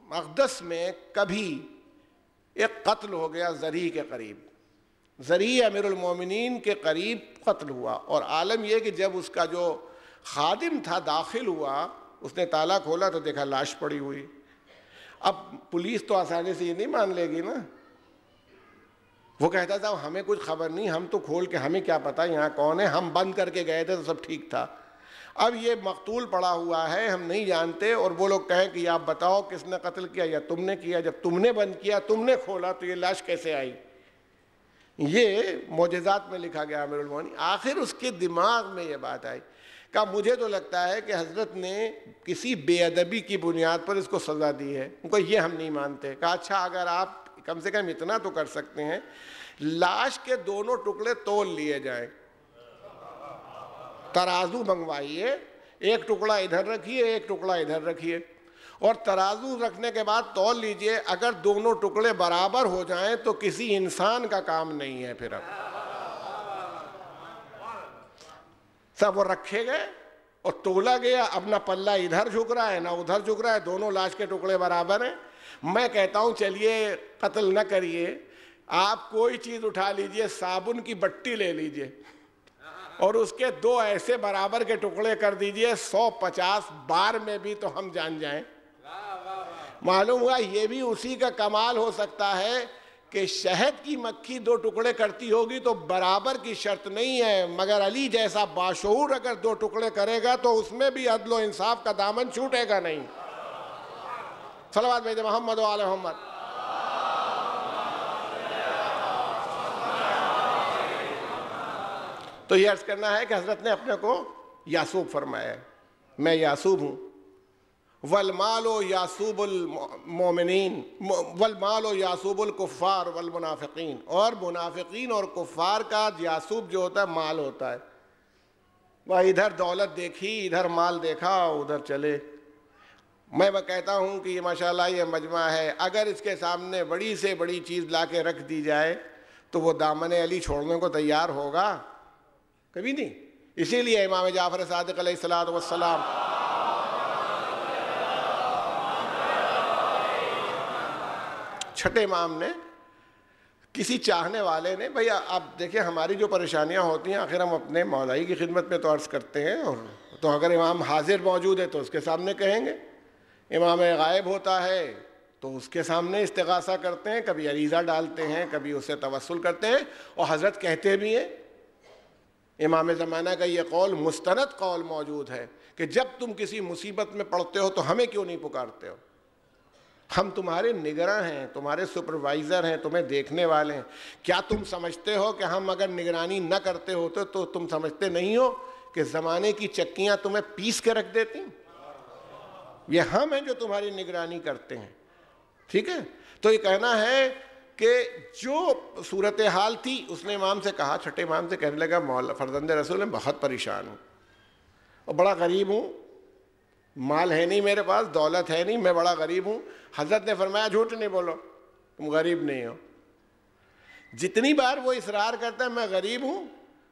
اقدس میں کبھی ایک قتل ہو گیا زرعی کے قریب, زرعی امیر المومنین کے قریب قتل ہوا, اور عالم یہ کہ جب اس کا جو خادم تھا داخل ہوا, اس نے تالا کھولا تو دیکھا لاش پڑی ہوئی. اب پولیس تو آسانی سے یہ نہیں مان لے گی نا, وہ کہتا تھا ہمیں کچھ خبر نہیں, ہم تو کھول کے ہمیں کیا پتا یہاں کون ہے, ہم بند کر کے گئے تھے تو سب ٹھیک تھا. اب یہ مقتول پڑا ہوا ہے, ہم نہیں جانتے, اور وہ لوگ کہیں کہ آپ بتاؤ کس نے قتل کیا, یا تم نے کیا, جب تم نے بند کیا تم نے کھولا تو یہ لاش کیسے آئی. یہ معجزات میں لکھا گیا امیر المومنین. آخر اس کے دماغ میں یہ بات آئی, کہا مجھے تو لگتا ہے کہ حضرت نے کسی بے ادبی کی بنیاد پر اس کو سزا دی ہے. ان کو یہ ہم نہیں مانتے. کہا اچھا اگر آپ کم سے کم اتنا تو کر سکتے ہیں, لاش کے 2 ٹکڑے تول لیے جائیں, ترازو منگوائیے, ایک ٹکڑا ادھر رکھیے ایک ٹکڑا ادھر رکھیے, اور ترازو رکھنے کے بعد تول لیجئے. اگر 2 ٹکڑے برابر ہو جائیں تو کسی انسان کا کام نہیں ہے. پھر اب سب وہ رکھے گئے اور تولا گیا. اب نہ پلہ ادھر جھک رہا ہے نہ ادھر جھک رہا ہے, دونوں لاش کے ٹکڑے برابر ہیں. میں کہتا ہوں چلیے قتل نہ کریے, آپ کوئی چیز اٹھا لیجئے, صابن کی بٹی لے لیجئے اور اس کے 2 ایسے برابر کے ٹکڑے کر دیجئے, 150 بار میں بھی تو ہم جان جائیں. معلوم ہوا یہ بھی اسی کا کمال ہو سکتا ہے کہ شہد کی مکھی 2 ٹکڑے کرتی ہوگی تو برابر کی شرط نہیں ہے, مگر علی جیسا باشعور اگر 2 ٹکڑے کرے گا تو اس میں بھی عدل و انصاف کا دامن چھوٹے گا نہیں. صلوات بھیجے محمد و آل محمد. تو یہ عرض کرنا ہے کہ حضرت نے اپنے کو یاسوب فرمایا ہے، میں یاسوب ہوں. والمال یاسوب المومنین والمال یاسوب الکفار والمنافقین، اور منافقین اور کفار کا یاسوب جو ہوتا ہے مال ہوتا ہے. وہ ادھر دولت دیکھی، ادھر مال دیکھا، ادھر چلے. میں کہتا ہوں کہ یہ ماشاءاللہ یہ مجمع ہے، اگر اس کے سامنے بڑی سے بڑی چیز لا کے رکھ دی جائے تو وہ دامن علی چھوڑنے کو تیار ہوگا؟ کبھی نہیں. اسی لیے امام جعفر صادق علیہ الصلوۃ والسلام چھٹے امام نے، کسی چاہنے والے نے، بھئی آپ دیکھیں ہماری جو پریشانیاں ہوتی ہیں آخر ہم اپنے مولائی کی خدمت میں تو عرض کرتے ہیں، اور تو اگر امام حاضر موجود ہے تو اس کے سامنے کہیں گے، امام غائب ہوتا ہے تو اس کے سامنے استغاثہ کرتے ہیں، کبھی عریضہ ڈالتے ہیں، کبھی اسے توسل کرتے ہیں. اور حضرت کہتے بھی ہیں، امام زمانہ کا یہ قول مستند قول موجود ہے کہ جب تم کسی مصیبت میں پڑتے ہو تو ہمیں کیوں نہیں پکارتے ہو؟ ہم تمہارے نگراں ہیں، تمہارے سپروائزر ہیں، تمہیں دیکھنے والے ہیں. کیا تم سمجھتے ہو کہ ہم اگر نگرانی نہ کرتے ہوتے تو تم سمجھتے نہیں ہو کہ زمانے کی چکیاں تمہیں پیس کے رکھ دیتی؟ یہ ہم ہیں جو تمہاری نگرانی کرتے ہیں. ٹھیک ہے؟ تو یہ کہنا ہے کہ جو صورتحال تھی اس نے امام سے کہا، چھٹے امام سے کہنے لگا مولا فرزند رسول میں بہت پریشان ہوں اور بڑا غریب ہوں، مال ہے نہیں میرے پاس، دولت ہے نہیں، میں بڑا غریب ہوں. حضرت نے فرمایا جھوٹ نہیں بولو، تم غریب نہیں ہو. جتنی بار وہ اصرار کرتا ہے میں غریب ہوں،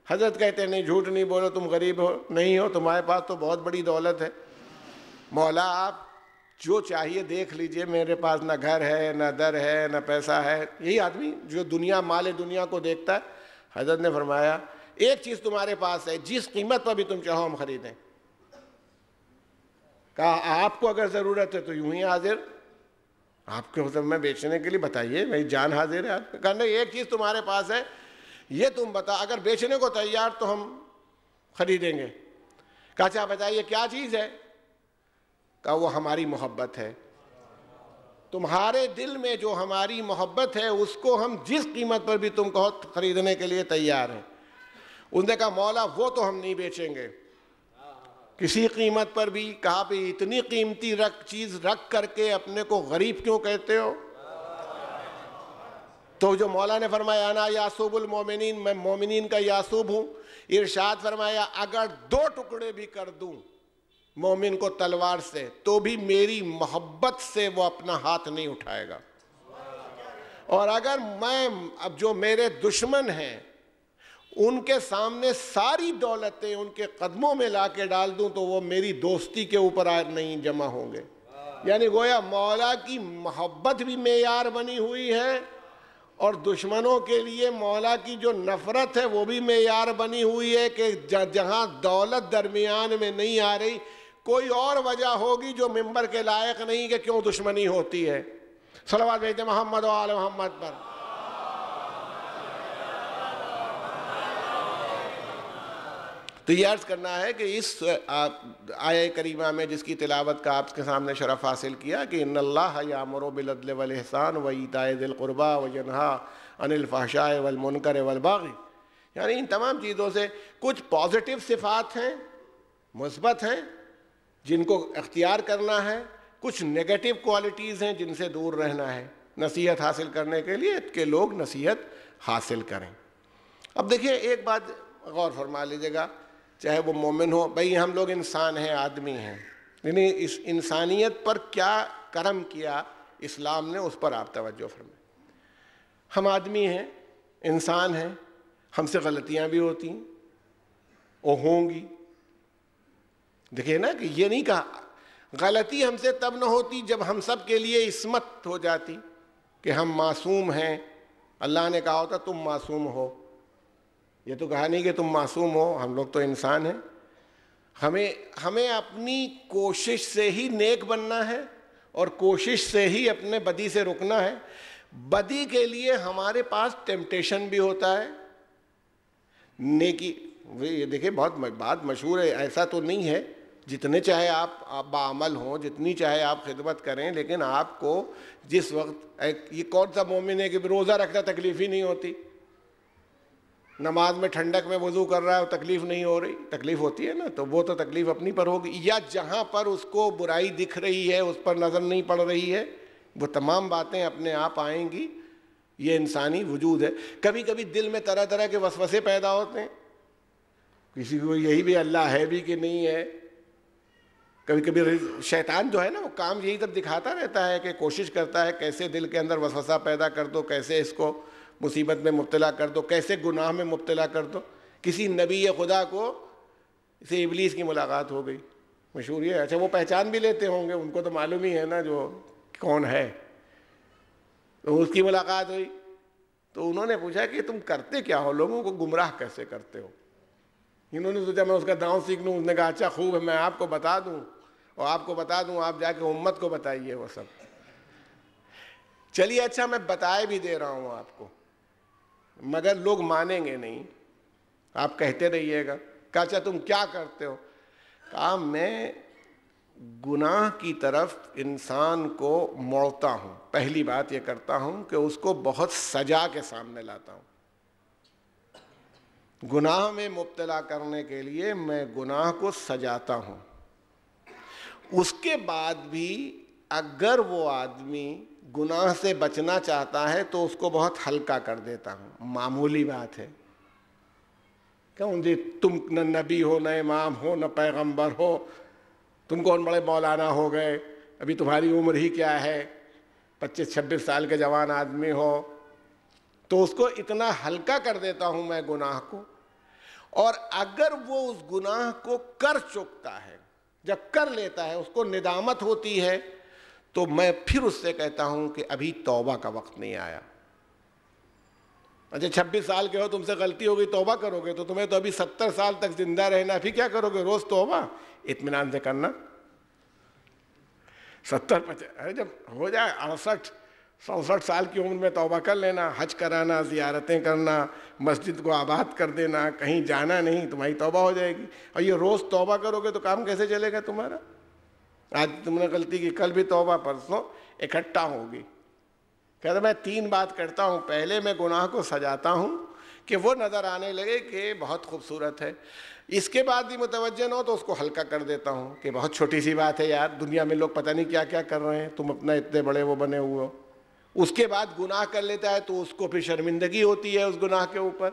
حضرت کہتے ہیں نہیں جھوٹ نہیں بولو، تم غریب ہو نہیں ہو، تمہارے پاس تو بہت بڑی دولت ہے. مولا آپ جو چاہیے دیکھ لیجئے، میرے پاس نہ گھر ہے، نہ در ہے، نہ پیسہ ہے. یہی آدمی جو دنیا مال دنیا کو دیکھتا ہے. حضرت نے فرمایا ایک چیز تمہارے پاس ہے، جس قیمت پر بھی تم چاہو ہم خریدیں. کہا آپ کو اگر ضرورت ہے تو یوں ہی حاضر، آپ کے حضور میں بیچنے کے لیے بتائیے، میری جان حاضر ہے. آپ کہنا ایک چیز تمہارے پاس ہے، یہ تم بتا، اگر بیچنے کو تیار تو ہم خریدیں گے. کہا اچھا بتائیے کیا چیز ہے؟ کہا وہ ہماری محبت ہے. تمہارے دل میں جو ہماری محبت ہے اس کو ہم جس قیمت پر بھی تم کہو خریدنے کے لیے تیار ہیں. انہوں نے کہا مولا وہ تو ہم نہیں بیچیں گے کسی قیمت پر بھی. کہا بھی اتنی قیمتی چیز رکھ کر کے اپنے کو غریب کیوں کہتے ہو؟ تو جو مولا نے فرمایا انا یاسوب المومنین، میں مومنین کا یاسوب ہوں. ارشاد فرمایا اگر 2 ٹکڑے بھی کر دوں مومن کو تلوار سے تو بھی میری محبت سے وہ اپنا ہاتھ نہیں اٹھائے گا. اور اگر میں اب جو میرے دشمن ہیں ان کے سامنے ساری دولتیں ان کے قدموں میں لا کے ڈال دوں تو وہ میری دوستی کے اوپر نہیں جمع ہوں گے. یعنی گویا مولا کی محبت بھی معیار بنی ہوئی ہے، اور دشمنوں کے لیے مولا کی جو نفرت ہے وہ بھی معیار بنی ہوئی ہے کہ جہاں دولت درمیان میں نہیں آ رہی، کوئی اور وجہ ہوگی جو ممبر کے لائق نہیں کہ کیوں دشمنی ہوتی ہے. صلوات بھیجتے محمد و آل محمد پر. تو یہ عرض کرنا ہے کہ اس آیہ کریمہ میں جس کی تلاوت کا آپ کے سامنے شرف حاصل کیا کہ ان اللہ یامر بالعدل والاحسان وایتاء ذی القربی وینہی عن الفحشاء والمنکر والبغی، یعنی ان تمام چیزوں سے کچھ پازیٹیو صفات ہیں، مثبت ہیں، جن کو اختیار کرنا ہے، کچھ نیگیٹو کوالٹیز ہیں جن سے دور رہنا ہے نصیحت حاصل کرنے کے لیے کہ لوگ نصیحت حاصل کریں. اب دیکھیں ایک بات غور فرما لیجیے گا، چاہے وہ مومن ہو، بھئی ہم لوگ انسان ہیں، آدمی ہیں، یعنی اس انسانیت پر کیا کرم کیا اسلام نے اس پر آپ توجہ فرمائیں. ہم آدمی ہیں، انسان ہیں، ہم سے غلطیاں بھی ہوتی ہیں اور ہوں گی. دیکھیں نا کہ یہ نہیں کہا غلطی ہم سے تب نہ ہوتی جب ہم سب کے لیے عصمت ہو جاتی کہ ہم معصوم ہیں. اللہ نے کہا ہوتا تم معصوم ہو، یہ تو کہا نہیں کہ تم معصوم ہو، ہم لوگ تو انسان ہیں. ہمیں اپنی کوشش سے ہی نیک بننا ہے اور کوشش سے ہی اپنے بدی سے رکنا ہے. بدی کے لیے ہمارے پاس ٹیمپٹیشن بھی ہوتا ہے، نیکی. یہ دیکھیں بہت بات مشہور ہے، ایسا تو نہیں ہے جتنے چاہے آپ باعمل ہوں، جتنی چاہے آپ خدمت کریں، لیکن آپ کو جس وقت یہ کون سا مومن ہے کہ روزہ رکھتا تکلیف ہی نہیں ہوتی؟ نماز میں ٹھنڈک میں وضو کر رہا ہے اور تکلیف نہیں ہو رہی، تکلیف ہوتی ہے نا، تو وہ تو تکلیف اپنی پر ہوگی، یا جہاں پر اس کو برائی دکھ رہی ہے اس پر نظر نہیں پڑ رہی ہے، وہ تمام باتیں اپنے آپ آئیں گی۔ یہ انسانی وجود ہے۔ کبھی کبھی دل میں طرح طرح کے وسوسے پیدا ہوتے ہیں، کسی کو یہی بھی اللہ ہے بھی کہ نہیں ہے۔ کبھی کبھی شیطان جو ہے نا وہ کام یہی تب دکھاتا رہتا ہے کہ کوشش کرتا ہے کیسے دل کے اندر وسوسہ پیدا کر دو، کیسے اس کو مصیبت میں مبتلا کر دو، کیسے گناہ میں مبتلا کر دو۔ کسی نبی خدا کو سے ابلیس کی ملاقات ہو گئی، مشہور ہے، اچھا وہ پہچان بھی لیتے ہوں گے، ان کو تو معلوم ہی ہے نا جو کون ہے، تو اس کی ملاقات ہوئی تو انہوں نے پوچھا کہ تم کرتے کیا ہو، لوگوں کو گمراہ کیسے کرتے ہو؟ انہوں نے سوچا میں اس کا داؤں سیکھ لوں، اس نے کہا اچھا خوب ہے، میں آپ کو بتا دوں اور آپ کو بتا دوں، آپ جا کے امت کو بتائیے وہ سب۔ چلیے اچھا میں بتائے بھی دے رہا ہوں آپ کو، مگر لوگ مانیں گے نہیں، آپ کہتے رہیے گا۔ کہا اچھا تم کیا کرتے ہو؟ کہا میں گناہ کی طرف انسان کو موڑتا ہوں، پہلی بات یہ کرتا ہوں کہ اس کو بہت سجا کے سامنے لاتا ہوں۔ گناہ میں مبتلا کرنے کے لیے میں گناہ کو سجاتا ہوں، اس کے بعد بھی اگر وہ آدمی گناہ سے بچنا چاہتا ہے تو اس کو بہت ہلکا کر دیتا ہوں۔ معمولی بات ہے، کیوں جی تم نہ نبی ہو، نہ امام ہو، نہ پیغمبر ہو، تم کون بڑے مولانا ہو گئے، ابھی تمہاری عمر ہی کیا ہے، 25-26 سال کے جوان آدمی ہو، تو اس کو اتنا ہلکا کر دیتا ہوں میں گناہ کو۔ اور اگر وہ اس گناہ کو کر چکتا ہے، جب کر لیتا ہے اس کو ندامت ہوتی ہے، تو میں پھر اس سے کہتا ہوں کہ ابھی توبہ کا وقت نہیں آیا۔ اچھا 26 سال کے ہو، تم سے غلطی ہو گئی، توبہ کرو گے تو تمہیں تو ابھی 70 سال تک زندہ رہنا، پھر کیا کرو گے؟ روز توبہ اطمینان سے کرنا۔ 70 جب ہو جائے 68-64 سال کی عمر میں توبہ کر لینا، حج کرانا، زیارتیں کرنا، مسجد کو آباد کر دینا، کہیں جانا نہیں، تمہاری توبہ ہو جائے گی۔ اور یہ روز توبہ کرو گے تو کام کیسے چلے گا تمہارا؟ آج تم نے غلطی کی، کل بھی توبہ، پرسوں اکٹھا ہوگی۔ کہتا میں 3 بات کرتا ہوں، پہلے میں گناہ کو سجاتا ہوں کہ وہ نظر آنے لگے کہ بہت خوبصورت ہے، اس کے بعد بھی متوجہ نہ ہو تو اس کو ہلکا کر دیتا ہوں کہ بہت چھوٹی سی بات ہے یار، دنیا میں لوگ پتہ نہیں کیا کیا کر رہے ہیں، تم اپنا اتنے بڑے وہ بنے ہوئے ہو۔ اس کے بعد گناہ کر لیتا ہے تو اس کو پھر شرمندگی ہوتی ہے اس گناہ کے اوپر۔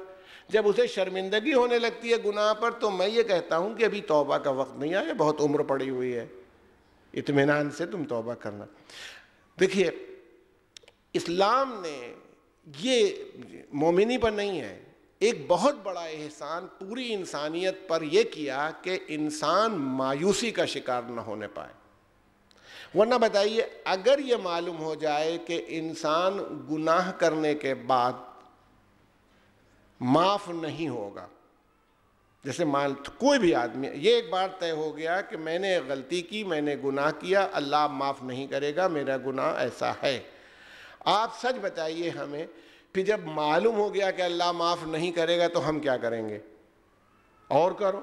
جب اسے شرمندگی ہونے لگتی ہے گناہ پر تو میں یہ کہتا ہوں کہ ابھی توبہ کا وقت نہیں آیا، بہت عمر پڑی ہوئی ہے، اطمینان سے تم توبہ کرنا۔ دیکھیے اسلام نے یہ مومنی پر نہیں ہے، ایک بہت بڑا احسان پوری انسانیت پر یہ کیا کہ انسان مایوسی کا شکار نہ ہونے پائے۔ ورنہ بتائیے اگر یہ معلوم ہو جائے کہ انسان گناہ کرنے کے بعد معاف نہیں ہوگا، جیسے کوئی بھی آدمی یہ ایک بار طے ہو گیا کہ میں نے غلطی کی، میں نے گناہ کیا، اللہ معاف نہیں کرے گا، میرا گناہ ایسا ہے۔ آپ سچ بتائیے ہمیں، پھر جب معلوم ہو گیا کہ اللہ معاف نہیں کرے گا تو ہم کیا کریں گے؟ اور کرو۔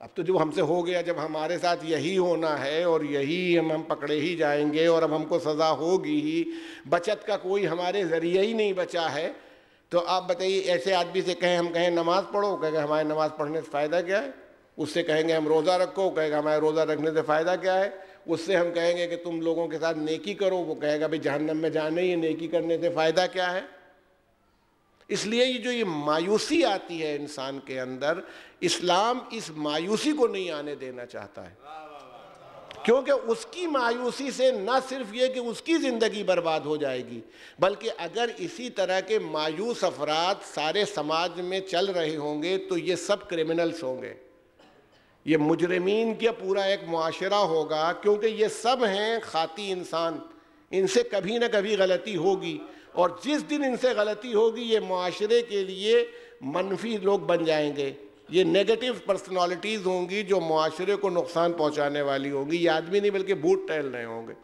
اب تو جو ہم سے ہو گیا، جب ہمارے ساتھ یہی ہونا ہے اور یہی ہم پکڑے ہی جائیں گے اور اب ہم کو سزا ہوگی ہی، بچت کا کوئی ہمارے ذریعہ ہی نہیں بچا ہے، تو آپ بتائیے ایسے آدمی سے ہم کہیں نماز پڑھو، کہے گا ہمارے نماز پڑھنے سے فائدہ کیا ہے؟ اس سے کہیں گے ہم روزہ رکھو، کہے گا ہمارے روزہ رکھنے سے فائدہ کیا ہے؟ اس سے ہم کہیں گے کہ تم لوگوں کے ساتھ نیکی کرو، وہ کہے گا بھئی جہنم میں جانا ہی ہے، نیکی کرنے سے فائدہ کیا ہے؟ اس لیے یہ مایوسی آتی ہے انسان کے اندر، اسلام اس مایوسی کو نہیں آنے دینا چاہتا ہے، کیونکہ اس کی مایوسی سے نہ صرف یہ کہ اس کی زندگی برباد ہو جائے گی، بلکہ اگر اسی طرح کے مایوس افراد سارے سماج میں چل رہے ہوں گے تو یہ سب کرمنلز ہوں گے، یہ مجرمین کا پورا ایک معاشرہ ہوگا، کیونکہ یہ سب ہیں خاطی انسان، ان سے کبھی نہ کبھی غلطی ہوگی، اور جس دن ان سے غلطی ہوگی یہ معاشرے کے لیے منفی لوگ بن جائیں گے، یہ نیگیٹو پرسنالٹیز ہوں گی جو معاشرے کو نقصان پہنچانے والی ہوں گی، یہ آدمی نہیں بلکہ بھوت ٹہل رہے ہوں گے۔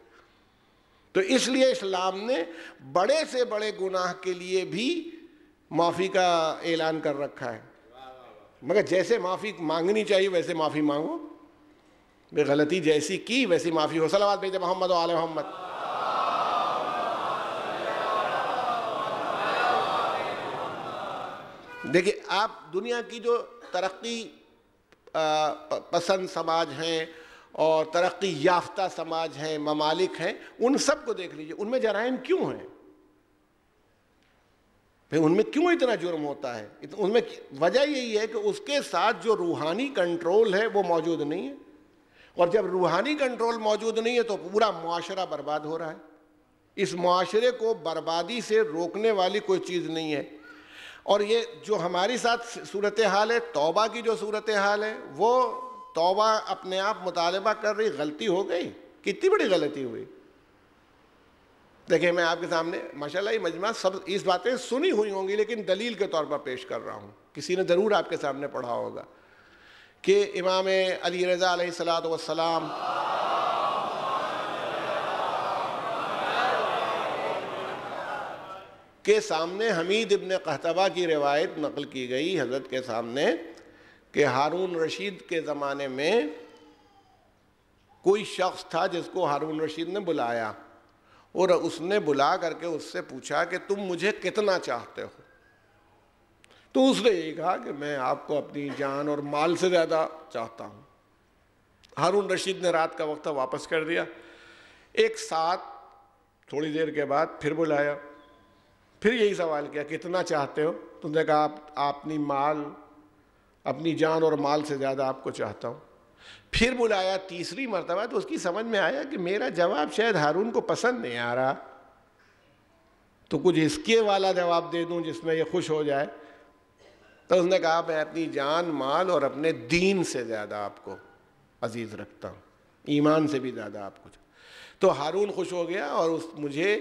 تو اس لیے اسلام نے بڑے سے بڑے گناہ کے لیے بھی معافی کا اعلان کر رکھا ہے، مگر جیسے معافی مانگنی چاہیے ویسے معافی مانگو، بے غلطی جیسی کی ویسی معافی ہو۔ صلوات بھیجے محمد و آل محمد۔ دیکھیں آپ دنیا کی جو ترقی پسند سماج ہیں اور ترقی یافتہ سماج ہیں، ممالک ہیں، ان سب کو دیکھ لیجئے، ان میں جرائم کیوں ہیں؟ ان میں کیوں اتنا جرم ہوتا ہے؟ ان میں وجہ یہی ہے کہ اس کے ساتھ جو روحانی کنٹرول ہے وہ موجود نہیں ہے، اور جب روحانی کنٹرول موجود نہیں ہے تو پورا معاشرہ برباد ہو رہا ہے۔ اس معاشرے کو بربادی سے روکنے والی کوئی چیز نہیں ہے۔ اور یہ جو ہماری ساتھ صورتحال ہے، توبہ کی جو صورتحال ہے، وہ توبہ اپنے آپ مطالبہ کر رہی، غلطی ہو گئی، کتنی بڑی غلطی ہوئی۔ دیکھیں میں آپ کے سامنے ماشاءاللہ یہ مجمع سب اس باتیں سنی ہوئی ہوں گی، لیکن دلیل کے طور پر پیش کر رہا ہوں۔ کسی نے ضرور آپ کے سامنے پڑھا ہوگا کہ امام علی رضا علیہ السلام کے سامنے حمید ابن قحطبہ کی روایت نقل کی گئی حضرت کے سامنے کہ ہارون رشید کے زمانے میں کوئی شخص تھا جس کو ہارون رشید نے بلایا، اور اس نے بلا کر کے اس سے پوچھا کہ تم مجھے کتنا چاہتے ہو؟ تو اس نے یہ کہا کہ میں آپ کو اپنی جان اور مال سے زیادہ چاہتا ہوں۔ ہارون رشید نے رات کا وقت واپس کر دیا۔ ایک ساتھ تھوڑی دیر کے بعد پھر بلایا، پھر یہی سوال کیا کتنا چاہتے ہو؟ تو نے کہا اپنی جان اور مال سے زیادہ آپ کو چاہتا ہوں۔ پھر بلایا تیسری مرتبہ، تو اس کی سمجھ میں آیا کہ میرا جواب شاید ہارون کو پسند نہیں آ رہا، تو کچھ اس کے والا جواب دے دوں جس میں یہ خوش ہو جائے۔ تو اس نے کہا میں اپنی جان مال اور اپنے دین سے زیادہ آپ کو عزیز رکھتا ہوں، ایمان سے بھی زیادہ آپ کو۔ تو ہارون خوش ہو گیا اور مجھے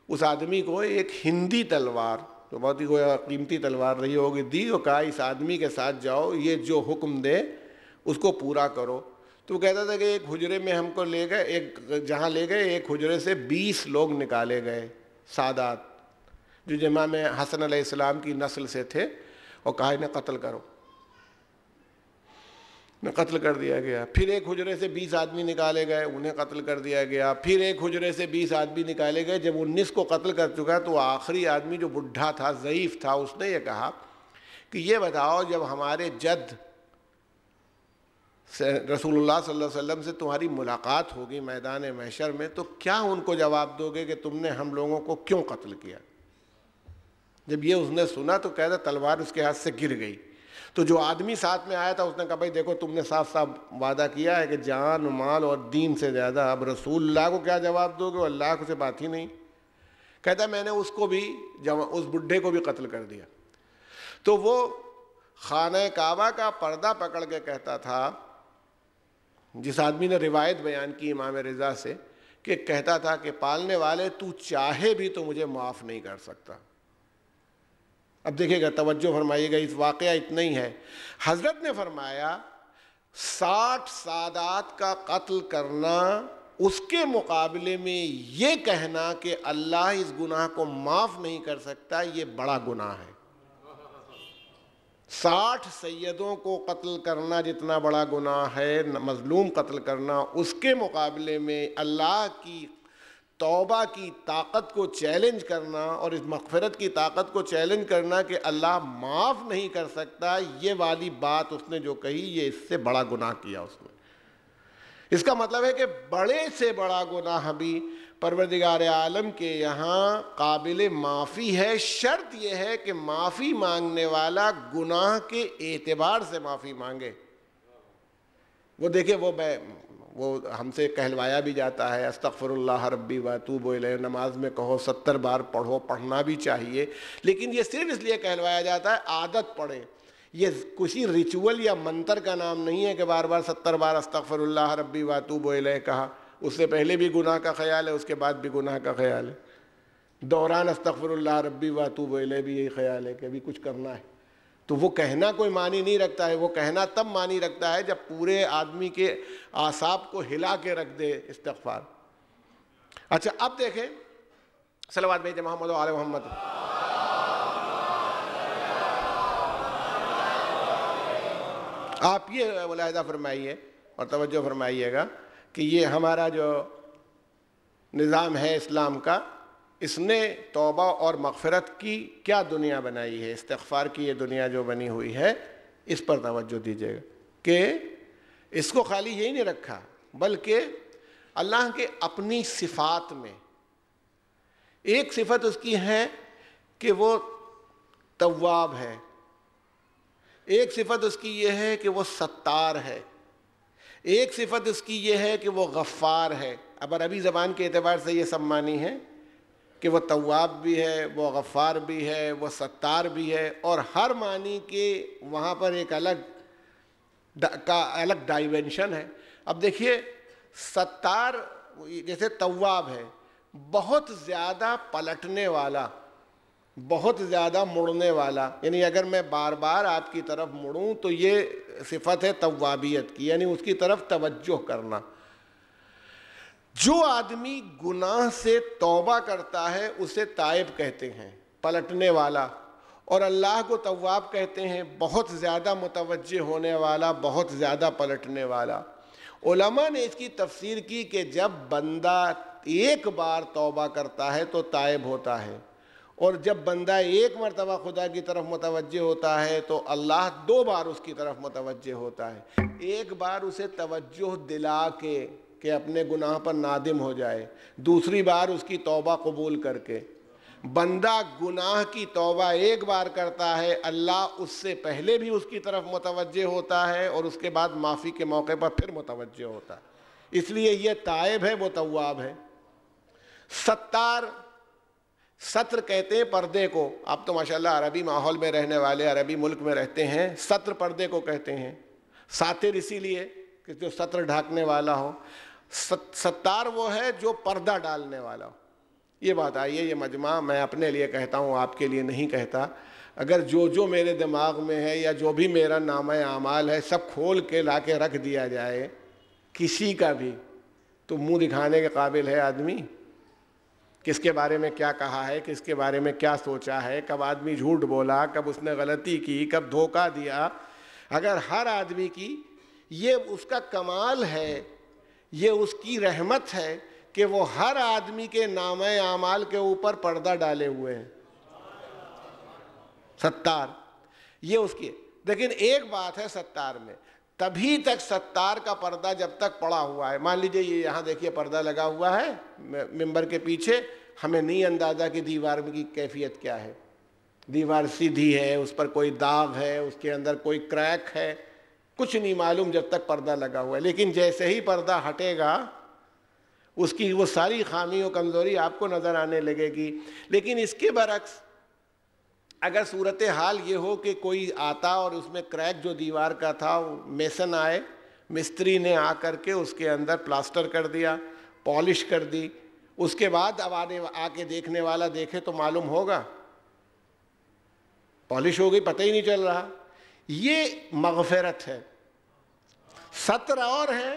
اس آدمی کو ایک ہندی تلوار، تو بہت ہی قیمتی تلوار رہی ہوگی، دی اور کہا اس آدمی کے ساتھ جاؤ، یہ جو حکم دے اس کو پورا کرو۔ تو وہ کہتا تھا کہ ایک حجرے میں ہم کو لے گئے، جہاں لے گئے ایک حجرے سے 20 لوگ نکالے گئے، سادات جو امام حسن علیہ السلام کی نسل سے تھے، اور کہا انہیں قتل کرو، قتل کر دیا گیا۔ پھر ایک حجرے سے 20 آدمی نکالے گئے، انہیں قتل کر دیا گیا۔ پھر ایک حجرے سے 20 آدمی نکالے گئے، جب 19 کو قتل کر چکا تو آخری آدمی جو بڈھا تھا، ضعیف تھا، اس نے یہ کہا کہ یہ بتاؤ جب ہمارے جد رسول اللہ صلی اللہ علیہ وسلم سے تمہاری ملاقات ہوگی میدان محشر میں، تو کیا ان کو جواب دو گے کہ تم نے ہم لوگوں کو کیوں قتل کیا؟ جب یہ اس نے سنا تو کہتا تلوار اس کے ہاتھ سے گر گئی۔ تو جو آدمی ساتھ میں آیا تھا اس نے کہا بھائی دیکھو تم نے صاف صاف وعدہ کیا ہے کہ جان مال اور دین سے زیادہ، اب رسول اللہ کو کیا جواب دو گے؟ اللہ کو سے بات ہی نہیں۔ کہتا میں نے اس کو بھی، اس بڈھے کو بھی قتل کر دیا۔ تو وہ خانہ کعبہ کا پردہ پکڑ کے کہتا تھا، جس آدمی نے روایت بیان کی امام رضا سے، کہ کہتا تھا کہ پالنے والے تو چاہے بھی تو مجھے معاف نہیں کر سکتا۔ اب دیکھیں گا، توجہ فرمائیے گا، اس واقعہ اتنا ہی ہے۔ حضرت نے فرمایا 60 سادات کا قتل کرنا، اس کے مقابلے میں یہ کہنا کہ اللہ اس گناہ کو معاف نہیں کر سکتا، یہ بڑا گناہ ہے۔ 60 سیدوں کو قتل کرنا جتنا بڑا گناہ ہے، مظلوم قتل کرنا، اس کے مقابلے میں اللہ کی توبہ کی طاقت کو چیلنج کرنا اور اس مغفرت کی طاقت کو چیلنج کرنا کہ اللہ معاف نہیں کر سکتا، یہ والی بات اس نے جو کہی، یہ اس سے بڑا گناہ کیا اس نے۔ اس کا مطلب ہے کہ بڑے سے بڑا گناہ بھی پروردگار عالم کے یہاں قابل معافی ہے، شرط یہ ہے کہ معافی مانگنے والا گناہ کے اعتبار سے معافی مانگے۔ وہ دیکھیں وہ ہم سے کہلوایا بھی جاتا ہے استغفر اللہ ربی واتوب الیہ، نماز میں کہو 70 بار پڑھو، پڑھنا بھی چاہیے، لیکن یہ صرف اس لیے کہلوایا جاتا ہے عادت پڑھیں، یہ کسی ریچول یا منتر کا نام نہیں ہے کہ بار بار 70 بار استغفر اللہ ربی واتوب الیہ کہا، اس سے پہلے بھی گناہ کا خیال ہے، اس کے بعد بھی گناہ کا خیال ہے، دوران استغفر اللہ ربی واتوب الیہ بھی یہی خیال ہے کہ ابھی کچھ کرنا ہے۔ تو وہ کہنا کوئی معنی نہیں رکھتا ہے، وہ کہنا تب معنی رکھتا ہے جب پورے آدمی کے اعصاب کو ہلا کے رکھ دے استغفار۔ اچھا اب دیکھیں، صلوات بھیجیں محمد و آل محمد۔ آپ یہ ملاحظہ فرمائیے اور توجہ فرمائیے گا کہ یہ ہمارا جو نظام ہے اسلام کا، اس نے توبہ اور مغفرت کی کیا دنیا بنائی ہے، استغفار کی یہ دنیا جو بنی ہوئی ہے، اس پر توجہ دیجیے گا کہ اس کو خالی یہی نہیں رکھا، بلکہ اللہ کے اپنی صفات میں ایک صفت اس کی ہے کہ وہ تواب ہے، ایک صفت اس کی یہ ہے کہ وہ ستار ہے، ایک صفت اس کی یہ ہے کہ وہ غفار ہے۔ اب عربی زبان کے اعتبار سے یہ سب معنی ہے کہ وہ تواب بھی ہے، وہ غفار بھی ہے، وہ ستار بھی ہے، اور ہر معنی کے وہاں پر ایک الگ ڈائمینشن ہے۔ اب دیکھیے ستار جیسے تواب ہے، بہت زیادہ پلٹنے والا، بہت زیادہ مڑنے والا، یعنی اگر میں بار بار آپ کی طرف مڑوں تو یہ صفت ہے توابیت کی، یعنی اس کی طرف توجہ کرنا۔ جو آدمی گناہ سے توبہ کرتا ہے اسے تائب کہتے ہیں، پلٹنے والا، اور اللہ کو تواب کہتے ہیں، بہت زیادہ متوجہ ہونے والا، بہت زیادہ پلٹنے والا۔ علماء نے اس کی تفسیر کی کہ جب بندہ ایک بار توبہ کرتا ہے تو تائب ہوتا ہے، اور جب بندہ ایک مرتبہ خدا کی طرف متوجہ ہوتا ہے تو اللہ 2 بار اس کی طرف متوجہ ہوتا ہے۔ ایک بار اسے توجہ دلا کے کہ اپنے گناہ پر نادم ہو جائے، دوسری بار اس کی توبہ قبول کر کے۔ بندہ گناہ کی توبہ ایک بار کرتا ہے، اللہ اس سے پہلے بھی اس کی طرف متوجہ ہوتا ہے اور اس کے بعد معافی کے موقع پر پھر متوجہ ہوتا ہے، اس لیے یہ تائب ہے، وہ تواب ہے۔ ستار، ستر کہتے ہیں پردے کو، آپ تو ماشاءاللہ عربی ماحول میں رہنے والے، عربی ملک میں رہتے ہیں، ستر پردے کو کہتے ہیں۔ ساتر اسی لیے کہ جو ستر ڈھانکنے والا ہو، ستار وہ ہے جو پردہ ڈالنے والا ہو۔ یہ بات آئیے، یہ مجمع میں اپنے لیے کہتا ہوں، آپ کے لیے نہیں کہتا، اگر جو میرے دماغ میں ہے یا جو بھی میرا نامہ اعمال ہے سب کھول کے لا کے رکھ دیا جائے کسی کا بھی، تو منہ دکھانے کے قابل ہے آدمی؟ کس کے بارے میں کیا کہا ہے، کس کے بارے میں کیا سوچا ہے، کب آدمی جھوٹ بولا، کب اس نے غلطی کی، کب دھوکہ دیا، اگر ہر آدمی کی، یہ اس کا کمال ہے، یہ اس کی رحمت ہے کہ وہ ہر آدمی کے نامہ اعمال کے اوپر پردہ ڈالے ہوئے ہیں۔ ستار یہ اس کی، لیکن ایک بات ہے ستار میں، تبھی تک ستار کا پردہ جب تک پڑا ہوا ہے، مان لیجئے یہ یہاں دیکھیے پردہ لگا ہوا ہے ممبر کے پیچھے، ہمیں نہیں اندازہ کہ دیوار کی کیفیت کیا ہے، دیوار سیدھی ہے، اس پر کوئی داغ ہے، اس کے اندر کوئی کریک ہے، کچھ نہیں معلوم جب تک پردہ لگا ہوا ہے، لیکن جیسے ہی پردہ ہٹے گا اس کی وہ ساری خامی و کمزوری آپ کو نظر آنے لگے گی۔ لیکن اس کے برعکس اگر صورتحال یہ ہو کہ کوئی آتا اور اس میں کریک جو دیوار کا تھا، میسن آئے، مستری نے آ کر کے اس کے اندر پلاسٹر کر دیا، پالش کر دی، اس کے بعد اب آ کے دیکھنے والا دیکھے تو معلوم ہوگا، پالش ہو گئی پتہ ہی نہیں چل رہا۔ یہ مغفرت ہے۔ ستر اور ہے،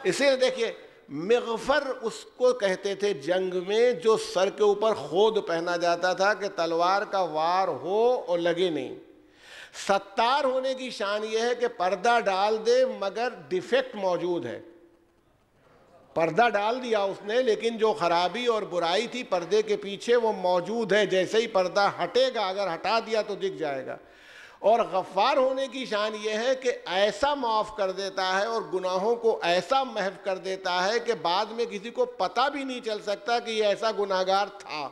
اسے دیکھیے مغفر اس کو کہتے تھے جنگ میں جو سر کے اوپر خود پہنا جاتا تھا کہ تلوار کا وار ہو اور لگے نہیں۔ ستار ہونے کی شان یہ ہے کہ پردہ ڈال دے مگر ڈیفیکٹ موجود ہے، پردہ ڈال دیا اس نے لیکن جو خرابی اور برائی تھی پردے کے پیچھے وہ موجود ہے، جیسے ہی پردہ ہٹے گا اگر ہٹا دیا تو دکھ جائے گا۔ اور غفار ہونے کی شان یہ ہے کہ ایسا معاف کر دیتا ہے اور گناہوں کو ایسا محو کر دیتا ہے کہ بعد میں کسی کو پتہ بھی نہیں چل سکتا کہ یہ ایسا گناہگار تھا۔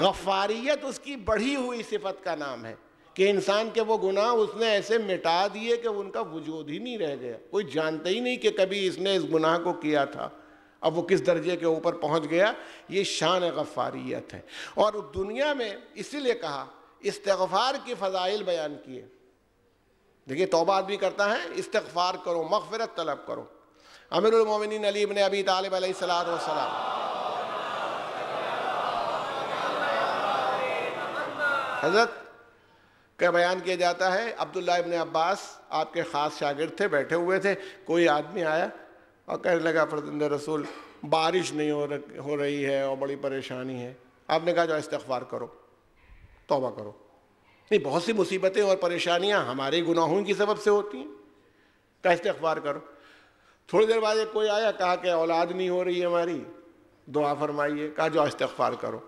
غفاریت اس کی بڑھی ہوئی صفت کا نام ہے کہ انسان کے وہ گناہ اس نے ایسے مٹا دیے کہ ان کا وجود ہی نہیں رہ گیا، کوئی جانتا ہی نہیں کہ کبھی اس نے اس گناہ کو کیا تھا، اب وہ کس درجے کے اوپر پہنچ گیا۔ یہ شان غفاریت ہے۔ اور دنیا میں اسی لیے کہا استغفار کی فضائل بیان کیے۔ دیکھیے توبہ آدمی کرتا ہے، استغفار کرو، مغفرت طلب کرو۔ امیر المومنین علی ابن ابی طالب علیہ السلام حضرت کا بیان کیا جاتا ہے، عبداللہ ابن عباس آپ کے خاص شاگرد تھے، بیٹھے ہوئے تھے، کوئی آدمی آیا اور کہنے لگا فرزند رسول بارش نہیں ہو رہی ہے اور بڑی پریشانی ہے۔ آپ نے کہا جو استغفار کرو، توبہ کرو۔ نہیں، بہت سی مصیبتیں اور پریشانیاں ہمارے گناہوں کی سبب سے ہوتی ہیں، کہ استغفار کرو۔ تھوڑی دیر بعد کوئی آیا, کہا کہ اولاد نہیں ہو رہی ہے ہماری, دعا فرمائیے. کہا جو استغفار کرو.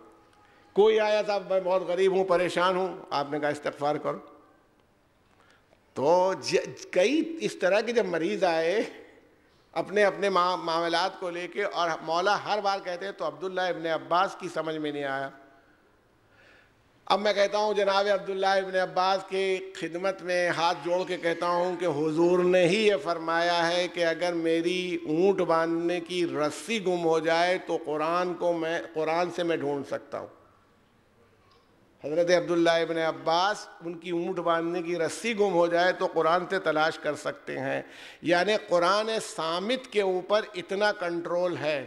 کوئی آیا, صاحب میں بہت غریب ہوں, پریشان ہوں, آپ نے کہا استغفار کرو. تو کئی اس طرح کے جب مریض آئے اپنے اپنے معاملات کو لے کے, اور مولا ہر بار کہتے ہیں تو عبداللہ ابن عباس کی سمجھ میں نہیں آیا. اب میں کہتا ہوں جناب عبداللہ ابن عباس کی خدمت میں ہاتھ جوڑ کے کہتا ہوں کہ حضور نے ہی یہ فرمایا ہے کہ اگر میری اونٹ باندھنے کی رسی گم ہو جائے تو قرآن سے میں ڈھونڈ سکتا ہوں. حضرت عبداللہ ابن عباس ان کی اونٹ باندھنے کی رسی گم ہو جائے تو قرآن سے تلاش کر سکتے ہیں. یعنی قرآن صامت کے اوپر اتنا کنٹرول ہے.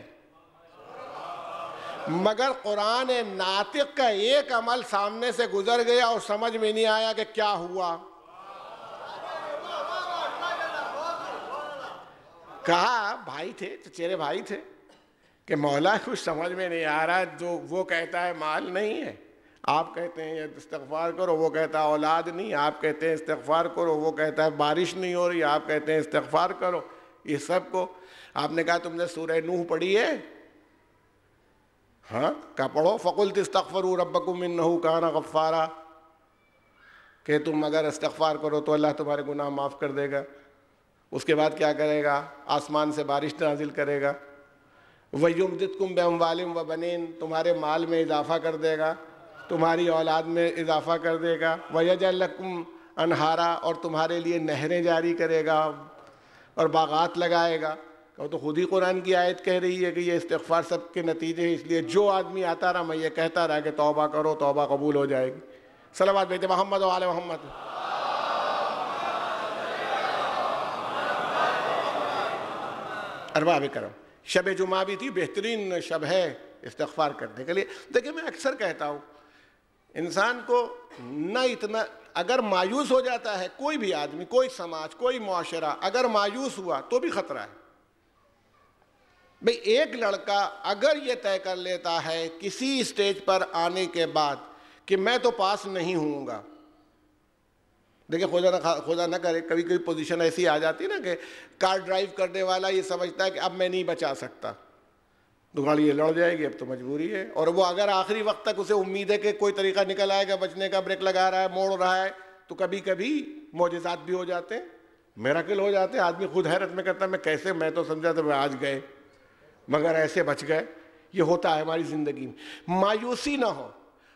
مگر قرآن ناطق کا ایک عمل سامنے سے گزر گیا اور سمجھ میں نہیں آیا کہ کیا ہوا. کہا بھائی تھے, چچیرے بھائی تھے, کہ مولا کچھ سمجھ میں نہیں آ رہا, جو وہ کہتا ہے مال نہیں ہے, آپ کہتے ہیں استغفار کرو, وہ کہتا ہے اولاد نہیں, آپ کہتے ہیں استغفار کرو, وہ کہتا ہے بارش نہیں ہو رہی, آپ کہتے ہیں استغفار کرو. یہ سب کو آپ نے کہا تم نے سورہ نوح پڑھی ہے؟ ہاں, کہا پڑھو. فقلت استغفروا ربکم انہ کان غفارا, کہ تم اگر استغفار کرو تو اللہ تمہارے گناہ معاف کر دے گا. اس کے بعد کیا کرے گا؟ آسمان سے بارش نازل کرے گا. وَيُمْدِدْكُمْ بِأَمْوَالٍ وَبَنِينَ, تمہارے مال میں اضافہ کر دے گا, تمہاری اولاد میں اضافہ کر دے گا. وَيَجْعَلْ لَكُمْ أَنْهَارًا, اور تمہارے لیے نہریں جاری کرے گا اور باغات لگائے گا. تو خود ہی قرآن کی آیت کہہ رہی ہے کہ یہ استغفار سب کے نتیجے ہیں. اس لیے جو آدمی آتا رہا میں یہ کہتا رہا کہ توبہ کرو, توبہ قبول ہو جائے گی. صلوات بھیجتے محمد و آل محمد. ارباب کرم, شب جمعہ بھی تھی, بہترین شب ہے استغفار کرنے کے لیے. دیکھیں میں اکثر کہتا ہوں انسان کو نہ اتنا, اگر مایوس ہو جاتا ہے کوئی بھی آدمی, کوئی سماج, کوئی معاشرہ اگر مایوس ہوا تو بھی خطرہ ہے. بھئی ایک لڑکا اگر یہ طے کر لیتا ہے کسی اسٹیج پر آنے کے بعد کہ میں تو پاس نہیں ہوں گا, دیکھیں خدا نہ کرے کبھی کبھی پوزیشن ایسی آ جاتی ہے نا کہ کار ڈرائیو کرنے والا یہ سمجھتا ہے کہ اب میں نہیں بچا سکتا, تو گاڑی یہ لڑ جائے گی, اب تو مجبوری ہے. اور وہ اگر آخری وقت تک اسے امید ہے کہ کوئی طریقہ نکل آئے گا بچنے کا, بریک لگا رہا ہے, موڑ رہا ہے, تو کبھی کبھی معجزات بھی ہو جاتے ہیں, میراکل ہو جاتے ہیں. آدمی خود حیرت میں کرتا ہے میں کیسے, میں تو سمجھا تھا آج گئے مگر ایسے بچ گئے. یہ ہوتا ہے ہماری زندگی میں. مایوسی نہ ہو.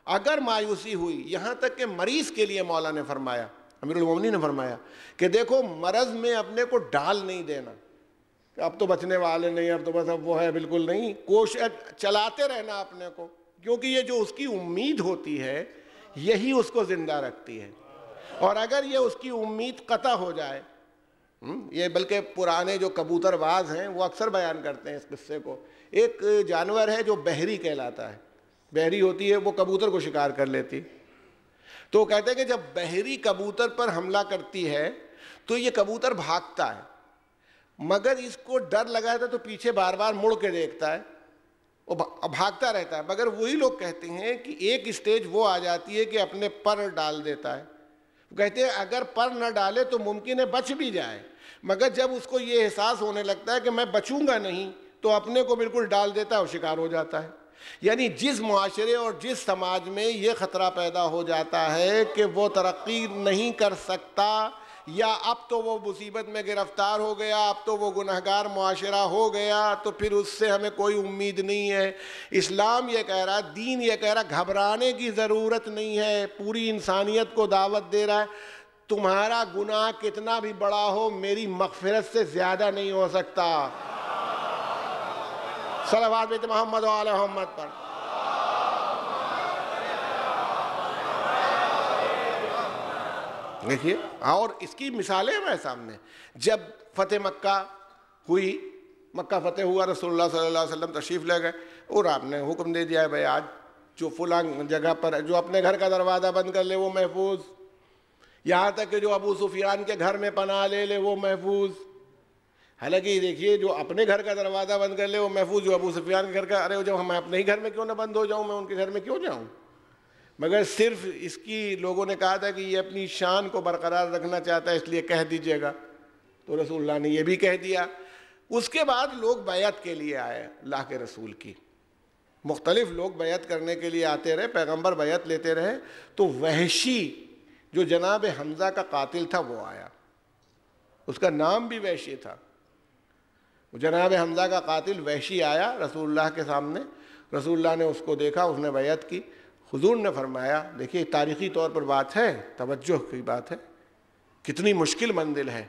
اگر مایوسی ہوئی, یہاں تک کہ مریض کے لیے مولا نے فرمایا, امیر المومنین نے فرمایا کہ دیکھو مرض میں اپنے کو ڈال نہیں دینا کہ اب تو بچنے والے نہیں, اب تو بس اب وہ ہے, بالکل نہیں. کوشش چلاتے رہنا اپنے کو, کیونکہ یہ جو اس کی امید ہوتی ہے یہی اس کو زندہ رکھتی ہے. اور اگر یہ اس کی امید قطع ہو جائے, یہ بلکہ پرانے جو کبوتر باز ہیں وہ اکثر بیان کرتے ہیں اس قصے کو. ایک جانور ہے جو بحری کہلاتا ہے, بحری ہوتی ہے, وہ کبوتر کو شکار کر لیتی. تو کہتے ہیں کہ جب بحری کبوتر پر حملہ کرتی ہے تو یہ کبوتر بھاگتا ہے, مگر اس کو ڈر لگا تھا تو پیچھے بار بار مڑ کے دیکھتا ہے, وہ بھاگتا رہتا ہے. مگر وہی لوگ کہتے ہیں کہ ایک اسٹیج وہ آ جاتی ہے کہ اپنے پر ڈال دیتا ہے. کہتے ہیں اگر پر نہ ڈالے تو ممکن ہے بچ بھی جائے, مگر جب اس کو یہ احساس ہونے لگتا ہے کہ میں بچوں گا نہیں تو اپنے کو بالکل ڈال دیتا ہے اور شکار ہو جاتا ہے. یعنی جس معاشرے اور جس سماج میں یہ خطرہ پیدا ہو جاتا ہے کہ وہ ترقی نہیں کر سکتا, یا اب تو وہ مصیبت میں گرفتار ہو گیا, اب تو وہ گنہگار معاشرہ ہو گیا, تو پھر اس سے ہمیں کوئی امید نہیں ہے. اسلام یہ کہہ رہا ہے, دین یہ کہہ رہا ہے گھبرانے کی ضرورت نہیں ہے. پوری انسانیت کو دعوت دے رہا ہے, تمہارا گناہ کتنا بھی بڑا ہو میری مغفرت سے زیادہ نہیں ہو سکتا. صلوات بیت محمد و آل محمد پر. دیکھیے, اور اس کی مثالیں ہیں سامنے. جب فتح مکہ ہوئی, مکہ فتح ہوا, رسول اللہ صلی اللہ علیہ وسلم تشریف لے گئے اور آپ نے حکم دے دیا ہے بھائی آج جو فلاں جگہ پر جو اپنے گھر کا دروازہ بند کر لے وہ محفوظ, یہاں تک کہ جو ابو سفیان کے گھر میں پناہ لے لے وہ محفوظ. حالانکہ دیکھیے جو اپنے گھر کا دروازہ بند کر لے وہ محفوظ, جو ابو سفیان کے گھر کا, ارے جب میں اپنے ہی گھر میں کیوں نہ بند ہو جاؤں, میں ان کے گھر میں کیوں جاؤں. مگر صرف اس کی لوگوں نے کہا تھا کہ یہ اپنی شان کو برقرار رکھنا چاہتا ہے اس لیے کہہ دیجئے گا, تو رسول اللہ نے یہ بھی کہہ دیا. اس کے بعد لوگ بیعت کے لیے آئے اللہ کے رسول کی، مختلف لوگ بیعت کرنے کے لیے آتے رہے، پیغمبر بیعت لیتے رہے، تو وحشی جو جناب حمزہ کا قاتل تھا وہ آیا، اس کا نام بھی وحشی تھا، جناب حمزہ کا قاتل وحشی آیا رسول اللہ کے سامنے، رسول اللہ نے اس کو دیکھا، اس نے بیعت کی، حضور نے فرمایا، دیکھیے تاریخی طور پر بات ہے، توجہ کی بات ہے، کتنی مشکل منزل ہے،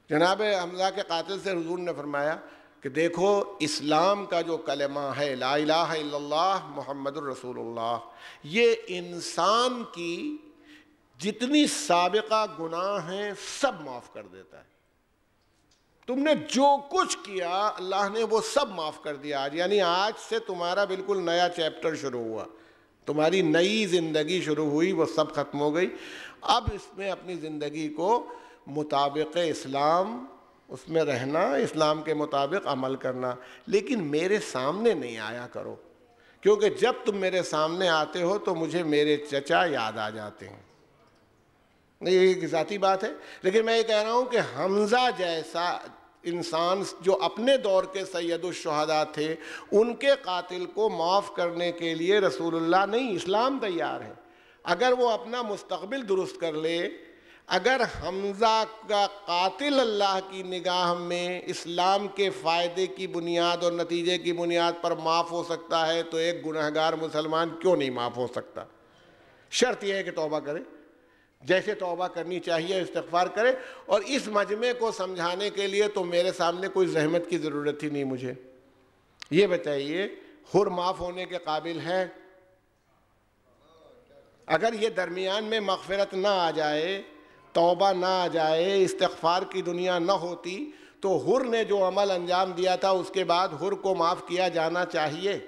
جناب حمزہ کے قاتل سے حضور نے فرمایا کہ دیکھو اسلام کا جو کلمہ ہے لا الہ الا اللہ محمد الرسول اللہ، یہ انسان کی جتنی سابقہ گناہ ہیں سب معاف کر دیتا ہے، تم نے جو کچھ کیا اللہ نے وہ سب معاف کر دیا آج، یعنی آج سے تمہارا بالکل نیا چیپٹر شروع ہوا، تمہاری نئی زندگی شروع ہوئی، وہ سب ختم ہو گئی، اب اس میں اپنی زندگی کو مطابق اسلام اس میں رہنا، اسلام کے مطابق عمل کرنا، لیکن میرے سامنے نہیں آیا کرو، کیونکہ جب تم میرے سامنے آتے ہو تو مجھے میرے چچا یاد آ جاتے ہیں، یہ ایک ذاتی بات ہے، لیکن میں یہ کہہ رہا ہوں کہ حمزہ جیسا انسان جو اپنے دور کے سید الشہداء تھے، ان کے قاتل کو معاف کرنے کے لیے رسول اللہ نہیں، اسلام تیار ہے، اگر وہ اپنا مستقبل درست کر لے، اگر حمزہ کا قاتل اللہ کی نگاہ میں اسلام کے فائدے کی بنیاد اور نتیجے کی بنیاد پر معاف ہو سکتا ہے تو ایک گنہگار مسلمان کیوں نہیں معاف ہو سکتا؟ شرط یہ ہے کہ توبہ کرے، جیسے توبہ کرنی چاہیے استغفار کرے، اور اس مجمع کو سمجھانے کے لیے تو میرے سامنے کوئی زحمت کی ضرورت ہی نہیں، مجھے یہ بتائیے حر معاف ہونے کے قابل ہے؟ اگر یہ درمیان میں مغفرت نہ آ جائے، توبہ نہ آ جائے، استغفار کی دنیا نہ ہوتی تو حر نے جو عمل انجام دیا تھا اس کے بعد حر کو معاف کیا جانا چاہیے؟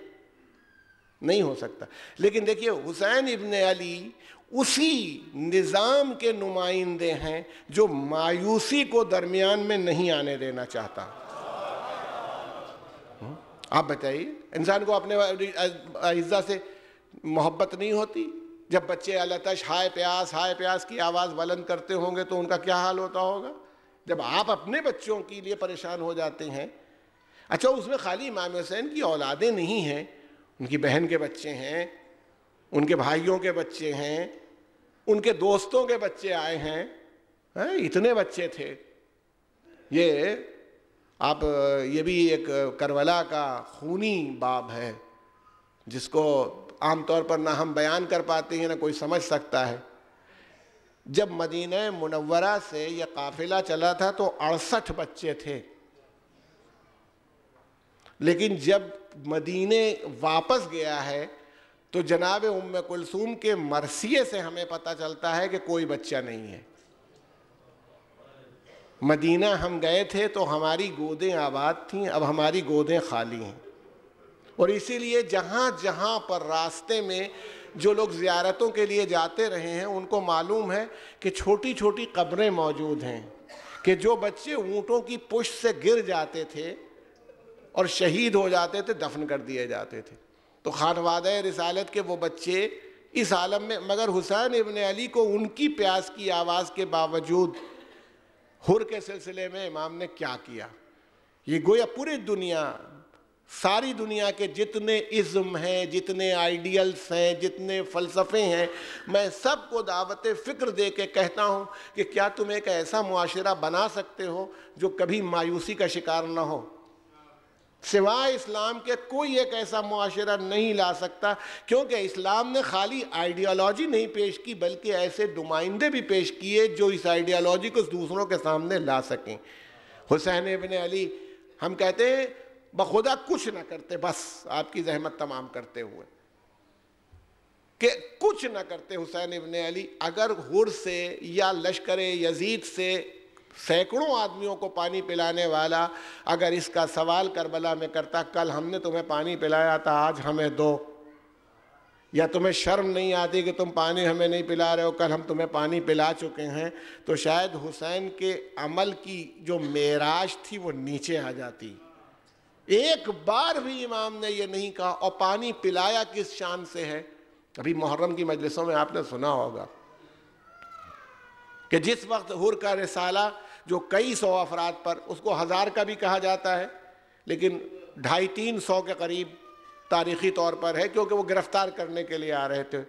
نہیں ہو سکتا۔ لیکن دیکھیے حسین ابن علی اسی نظام کے نمائندے ہیں جو مایوسی کو درمیان میں نہیں آنے دینا چاہتا۔ آپ بتائیے، انسان کو اپنے اعزہ سے محبت نہیں ہوتی؟ جب بچے التش ہائے پیاس کی آواز بلند کرتے ہوں گے تو ان کا کیا حال ہوتا ہوگا؟ جب آپ اپنے بچوں کے لیے پریشان ہو جاتے ہیں، اچھا اس میں خالی امام حسین کی اولادیں نہیں ہیں، ان کی بہن کے بچے ہیں، ان کے بھائیوں کے بچے ہیں، ان کے دوستوں کے بچے آئے ہیں، اتنے بچے تھے۔ یہ بھی ایک کربلا کا خونی باب ہے جس کو عام طور پر نہ ہم بیان کر پاتے ہیں نہ کوئی سمجھ سکتا ہے۔ جب مدینہ منورہ سے یہ قافلہ چلا تھا تو 68 بچے تھے، لیکن جب مدینے واپس گیا ہے تو جناب ام کلثوم کے مرثیے سے ہمیں پتہ چلتا ہے کہ کوئی بچہ نہیں ہے۔ مدینہ ہم گئے تھے تو ہماری گودیں آباد تھیں، اب ہماری گودیں خالی ہیں، اور اسی لیے جہاں جہاں پر راستے میں جو لوگ زیارتوں کے لیے جاتے رہے ہیں ان کو معلوم ہے کہ چھوٹی چھوٹی قبریں موجود ہیں، کہ جو بچے اونٹوں کی پشت سے گر جاتے تھے اور شہید ہو جاتے تھے دفن کر دیے جاتے تھے۔ تو خانوادہ رسالت کے وہ بچے اس عالم میں، مگر حسین ابن علی کو ان کی پیاس کی آواز کے باوجود حر کے سلسلے میں امام نے کیا کیا؟ یہ گویا پوری دنیا، ساری دنیا کے جتنے ازم ہیں، جتنے آئیڈیلز ہیں، جتنے فلسفے ہیں، میں سب کو دعوت فکر دے کے کہتا ہوں کہ کیا تم ایک ایسا معاشرہ بنا سکتے ہو جو کبھی مایوسی کا شکار نہ ہو؟ سوائے اسلام کے کوئی ایک ایسا معاشرہ نہیں لا سکتا، کیونکہ اسلام نے خالی آئیڈیالوجی نہیں پیش کی بلکہ ایسے نمائندے بھی پیش کیے جو اس آئیڈیالوجی کو دوسروں کے سامنے لا سکیں۔ حسین ابن علی، ہم کہتے ہیں بخدا کچھ نہ کرتے، بس آپ کی زحمت تمام کرتے ہوئے کہ کچھ نہ کرتے حسین ابن علی، اگر حر سے یا لشکر یزید سے سینکڑوں آدمیوں کو پانی پلانے والا اگر اس کا سوال کربلا میں کرتا کل ہم نے تمہیں پانی پلایا تھا آج ہمیں دو، یا تمہیں شرم نہیں آتی کہ تم پانی ہمیں نہیں پلا رہے ہو، کل ہم تمہیں پانی پلا چکے ہیں، تو شاید حسین کے عمل کی جو معراج تھی وہ نیچے آ جاتی۔ ایک بار بھی امام نے یہ نہیں کہا، اور پانی پلایا کس شان سے ہے؟ ابھی محرم کی مجلسوں میں آپ نے سنا ہوگا کہ جس وقت حر کا رسالہ جو کئی سو افراد پر، اس کو 1000 کا بھی کہا جاتا ہے لیکن 250-300 کے قریب تاریخی طور پر ہے، کیونکہ وہ گرفتار کرنے کے لیے آ رہے تھے،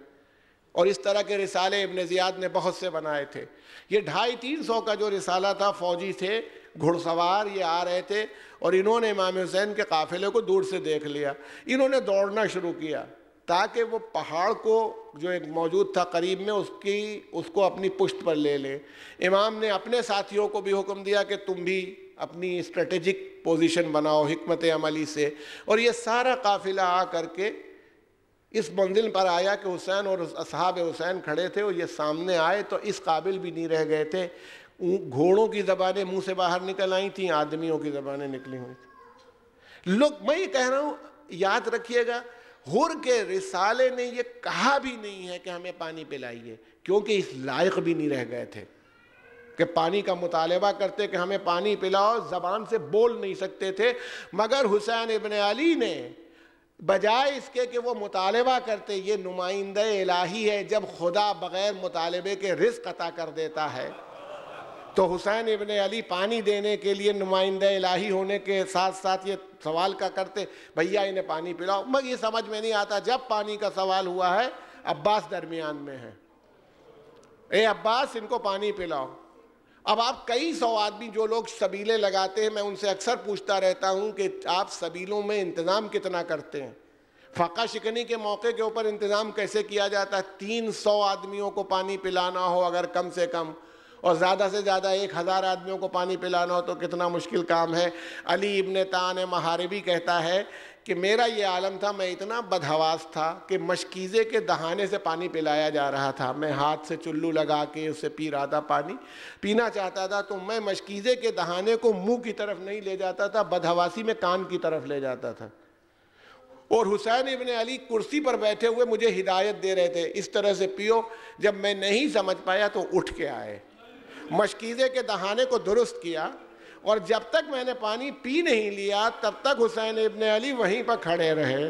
اور اس طرح کے رسالے ابن زیاد نے بہت سے بنائے تھے۔ یہ 250-300 کا جو رسالہ تھا، فوجی تھے، گھڑ سوار، یہ آ رہے تھے اور انہوں نے امام حسین کے قافلے کو دور سے دیکھ لیا، انہوں نے دوڑنا شروع کیا تاکہ وہ پہاڑ کو جو ایک موجود تھا قریب میں اس کو اپنی پشت پر لے لیں۔ امام نے اپنے ساتھیوں کو بھی حکم دیا کہ تم بھی اپنی اسٹریٹجک پوزیشن بناؤ حکمت عملی سے، اور یہ سارا قافلہ آ کر کے اس منزل پر آیا کہ حسین اور اصحاب حسین کھڑے تھے، اور یہ سامنے آئے تو اس قابل بھی نہیں رہ گئے تھے، گھوڑوں کی زبانیں منہ سے باہر نکل آئی تھیں، آدمیوں کی زبانیں نکلی ہوئی تھیں۔ لوگ، میں یہ کہہ رہا ہوں، یاد رکھیے گا، حر کے رسالے نے یہ کہا بھی نہیں ہے کہ ہمیں پانی پلائیے، کیونکہ اس لائق بھی نہیں رہ گئے تھے کہ پانی کا مطالبہ کرتے کہ ہمیں پانی پلاؤ، زبان سے بول نہیں سکتے تھے۔ مگر حسین ابن علی نے بجائے اس کے کہ وہ مطالبہ کرتے، یہ نمائندہ الہی ہے، جب خدا بغیر مطالبے کے رزق عطا کر دیتا ہے تو حسین ابن علی پانی دینے کے لیے نمائندہ الہی ہونے کے ساتھ ساتھ یہ سوال کا کرتے، بھیا انہیں پانی پلاؤ۔ مگر یہ سمجھ میں نہیں آتا، جب پانی کا سوال ہوا ہے، عباس درمیان میں ہے، اے عباس ان کو پانی پلاؤ۔ اب آپ کئی سو آدمی جو لوگ سبیلیں لگاتے ہیں، میں ان سے اکثر پوچھتا رہتا ہوں کہ آپ سبیلوں میں انتظام کتنا کرتے ہیں؟ فقہ شکنی کے موقع کے اوپر انتظام کیسے کیا جاتا ہے؟ 300 آدمیوں کو پانی پلانا ہو اگر کم سے کم، اور زیادہ سے زیادہ 1000 آدمیوں کو پانی پلانا ہو تو کتنا مشکل کام ہے۔ علی ابن طعن محاربی کہتا ہے کہ میرا یہ عالم تھا، میں اتنا بدحواس تھا کہ مشکیزے کے دہانے سے پانی پلایا جا رہا تھا، میں ہاتھ سے چلو لگا کے اسے پی رہا تھا، پانی پینا چاہتا تھا تو میں مشکیزے کے دہانے کو منہ کی طرف نہیں لے جاتا تھا، بدحواسی میں کان کی طرف لے جاتا تھا، اور حسین ابن علی کرسی پر بیٹھے ہوئے مجھے ہدایت دے رہے تھے، اس طرح سے پیو۔ جب میں نہیں سمجھ پایا تو اٹھ کے آئے، مشکیزے کے دہانے کو درست کیا، اور جب تک میں نے پانی پی نہیں لیا تب تک حسین ابن علی وہیں پر کھڑے رہے۔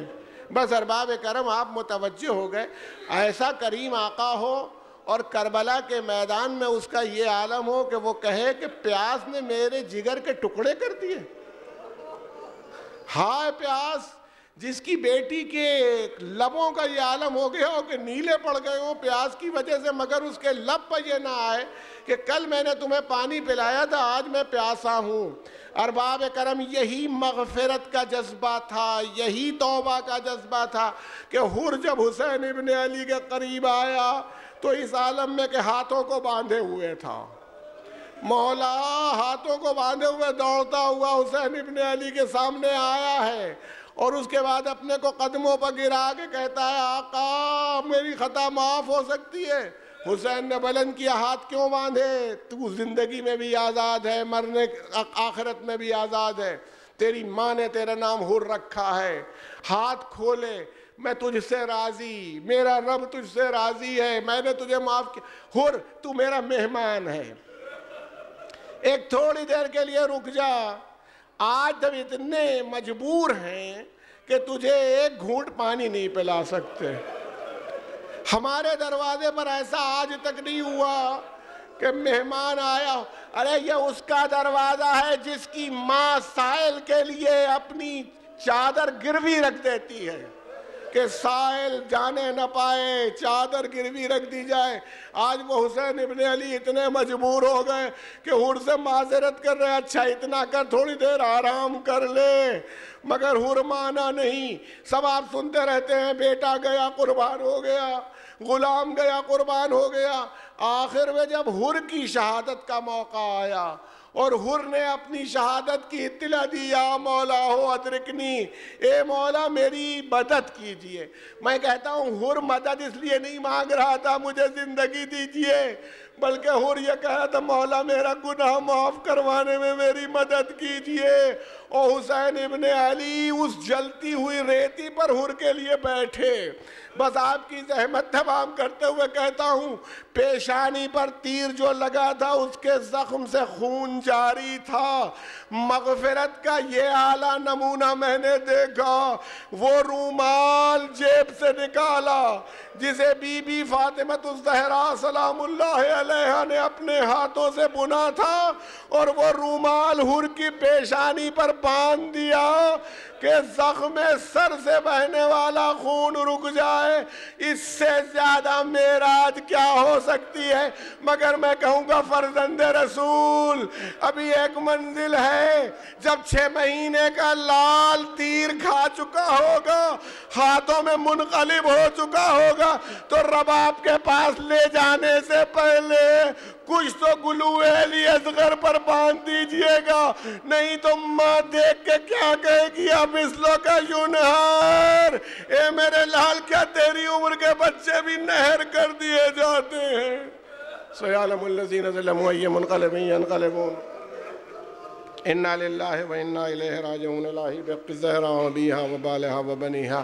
بس ارباب کرم آپ متوجہ ہو گئے، ایسا کریم آقا ہو اور کربلا کے میدان میں اس کا یہ عالم ہو کہ وہ کہے کہ پیاس نے میرے جگر کے ٹکڑے کر دیے۔ ہائے پیاس، جس کی بیٹی کے لبوں کا یہ عالم ہو گیا ہو کہ نیلے پڑ گئے ہوں پیاس کی وجہ سے، مگر اس کے لب پر یہ نہ آئے کہ کل میں نے تمہیں پانی پلایا تھا، آج میں پیاسا ہوں۔ ارباب کرم، یہی مغفرت کا جذبہ تھا، یہی توبہ کا جذبہ تھا کہ حر جب حسین ابن علی کے قریب آیا تو اس عالم میں کہ ہاتھوں کو باندھے ہوئے تھا، مولا ہاتھوں کو باندھے ہوئے دوڑتا ہوا حسین ابن علی کے سامنے آیا ہے، اور اس کے بعد اپنے کو قدموں پر گرا کے کہتا ہے آقا میری خطا معاف ہو سکتی ہے۔ حسین نے بلند کیا، ہاتھ کیوں باندھے؟ تو زندگی میں بھی آزاد ہے، مرنے آخرت میں بھی آزاد ہے، تیری ماں نے تیرا نام حر رکھا ہے، ہاتھ کھولے، میں تجھ سے راضی، میرا رب تجھ سے راضی ہے، میں نے تجھے معاف کیا، حر تو میرا مہمان ہے، ایک تھوڑی دیر کے لیے رک جا، آج ہم اتنے مجبور ہیں کہ تجھے ایک گھونٹ پانی نہیں پلا سکتے۔ ہمارے دروازے پر ایسا آج تک نہیں ہوا کہ مہمان آیا، ارے یہ اس کا دروازہ ہے جس کی ماں سائل کے لیے اپنی چادر گروی رکھ دیتی ہے کہ سائل جانے نہ پائے، چادر گروی رکھ دی جائے۔ آج وہ حسین ابن علی اتنے مجبور ہو گئے کہ حر سے معذرت کر رہے، اچھا اتنا کر تھوڑی دیر آرام کر لے، مگر حر مانا نہیں۔ سب آپ سنتے رہتے ہیں، بیٹا گیا قربان ہو گیا، غلام گیا قربان ہو گیا۔ آخر میں جب حر کی شہادت کا موقع آیا اور حر نے اپنی شہادت کی اطلاع دی، یا مولا ہو ادرکنی، اے مولا میری مدد کیجئے۔ میں کہتا ہوں حر مدد اس لیے نہیں مانگ رہا تھا مجھے زندگی دیجئے، بلکہ حر یہ کہہ رہا تھا مولا میرا گناہ معاف کروانے میں میری مدد کیجئے۔ اور حسین ابن علی اس جلتی ہوئی ریتی پر حر کے لیے بیٹھے۔ بس آپ کی زحمت تمام کرتے ہوئے کہتا ہوں، پیشانی پر تیر جو لگا تھا اس کے زخم سے خون جاری تھا۔ مغفرت کا یہ اعلیٰ نمونہ میں نے دیکھا، وہ رومال جیب سے نکالا جسے بی بی فاطمہ الزہرا سلام اللہ علیہا نے اپنے ہاتھوں سے بنا تھا، اور وہ رومال حور کی پیشانی پر باندھ دیا کہ زخم سر سے بہنے والا خون رک جائے۔ اس سے زیادہ معراج کیا ہو سکتی ہے؟ مگر میں کہوں گا فرزند رسول، ابھی ایک منزل ہے، جب 6 مہینے کا لال تیر کھا چکا ہوگا، ہاتھوں میں منقلب ہو چکا ہوگا، تو رباب کے پاس لے جانے سے پہلے کچھ تو گلو علی اصغر پر باندھ دیجئے گا، نہیں تو ماں دیکھ کے کیا کہے گی؟ اب اسلو کا ینہار، اے میرے لال کیا تیری عمر کے بچے بھی نہر کر دیے جاتے ہیں؟ سیعلم الذین ظلموا ای منقلب ینقلبون انا للہ و انا الیہ راجعون الہی بحق الزہرا و بیہا و بالہا و بنیہا۔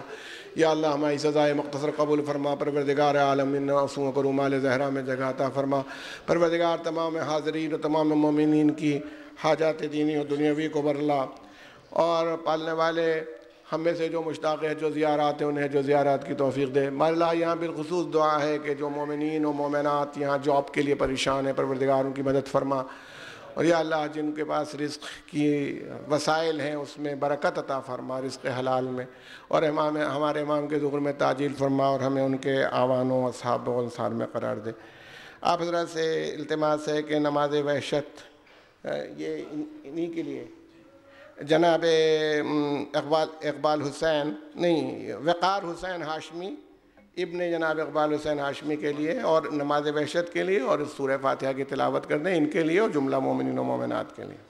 یا اللہ ہماری سزائے مختصر قبول فرما، پروردگار عالم ان آنسوؤں کو رومال زہرا میں جگہ عطا فرما۔ پروردگار تمام حاضرین و تمام مومنین کی حاجات دینی و دنیاوی کو برلا، اور پالنے والے ہم میں سے جو مشتاق ہیں جو زیارات ہیں انہیں جو زیارات کی توفیق دے۔ اللہ یہاں بالخصوص دعا ہے کہ جو مومنین و مومنات یہاں جاب کے لیے پریشان ہیں، پروردگار ان کی مدد فرما، اور یا اللہ جن کے پاس رزق کی وسائل ہیں اس میں برکت عطا فرما، رزق حلال میں، اور ہمارے امام کے ظہور میں تعجیل فرما، اور ہمیں ان کے آوانوں اصحاب و انصار میں قرار دے۔ آپ حضرات سے التماس ہے کہ نماز وحشت یہ انہی کے لیے جناب اقبال حسین نہیں وقار حسین ہاشمی ابن جناب اقبال حسین ہاشمی کے لیے، اور نماز وحشت کے لیے، اور سورہ فاتحہ کی تلاوت کر دیں ان کے لیے اور جملہ مومنین و مومنات کے لیے۔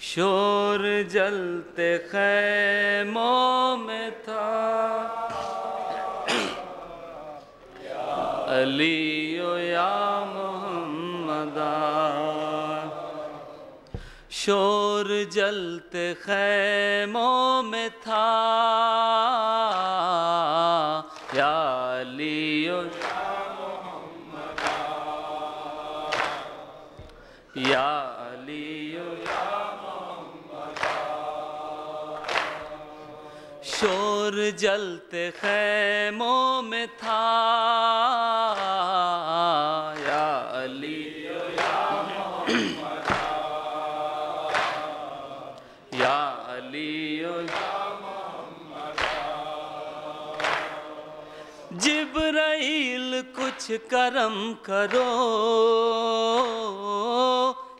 شور جلتے خیموں میں تھا، علی و یا محمد، شور جلتے خیموں میں تھا، یا علی و یا علی و شور جلتے خیموں میں تھا، یا علی و یا علی و جبرائیل کچھ کرم کرو،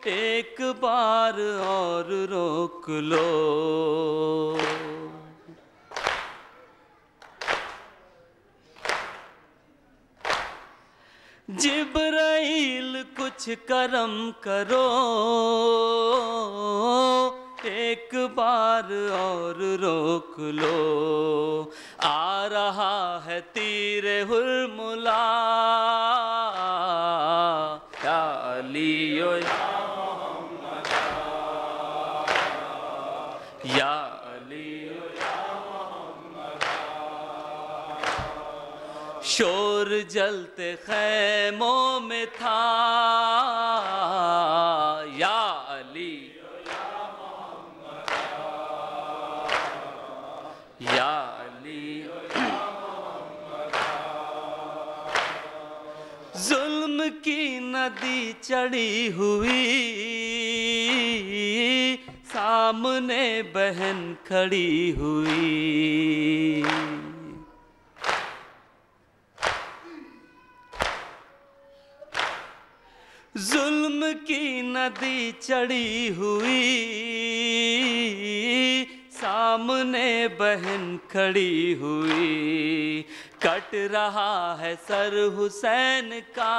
ایک بار اور روک لو، جبرائیل کچھ کرم کرو، ایک بار اور روک لو، آ رہا ہے تیر حرملا، یا علی و یا علی و شور جلتے خیموں میں تھا، یا علی یا علی ظلم کی ندی چڑھی ہوئی، سامنے بہن کھڑی ہوئی، ظلم کی ندی چڑھی ہوئی، سامنے بہن کھڑی ہوئی، کٹ رہا ہے سر حسین کا،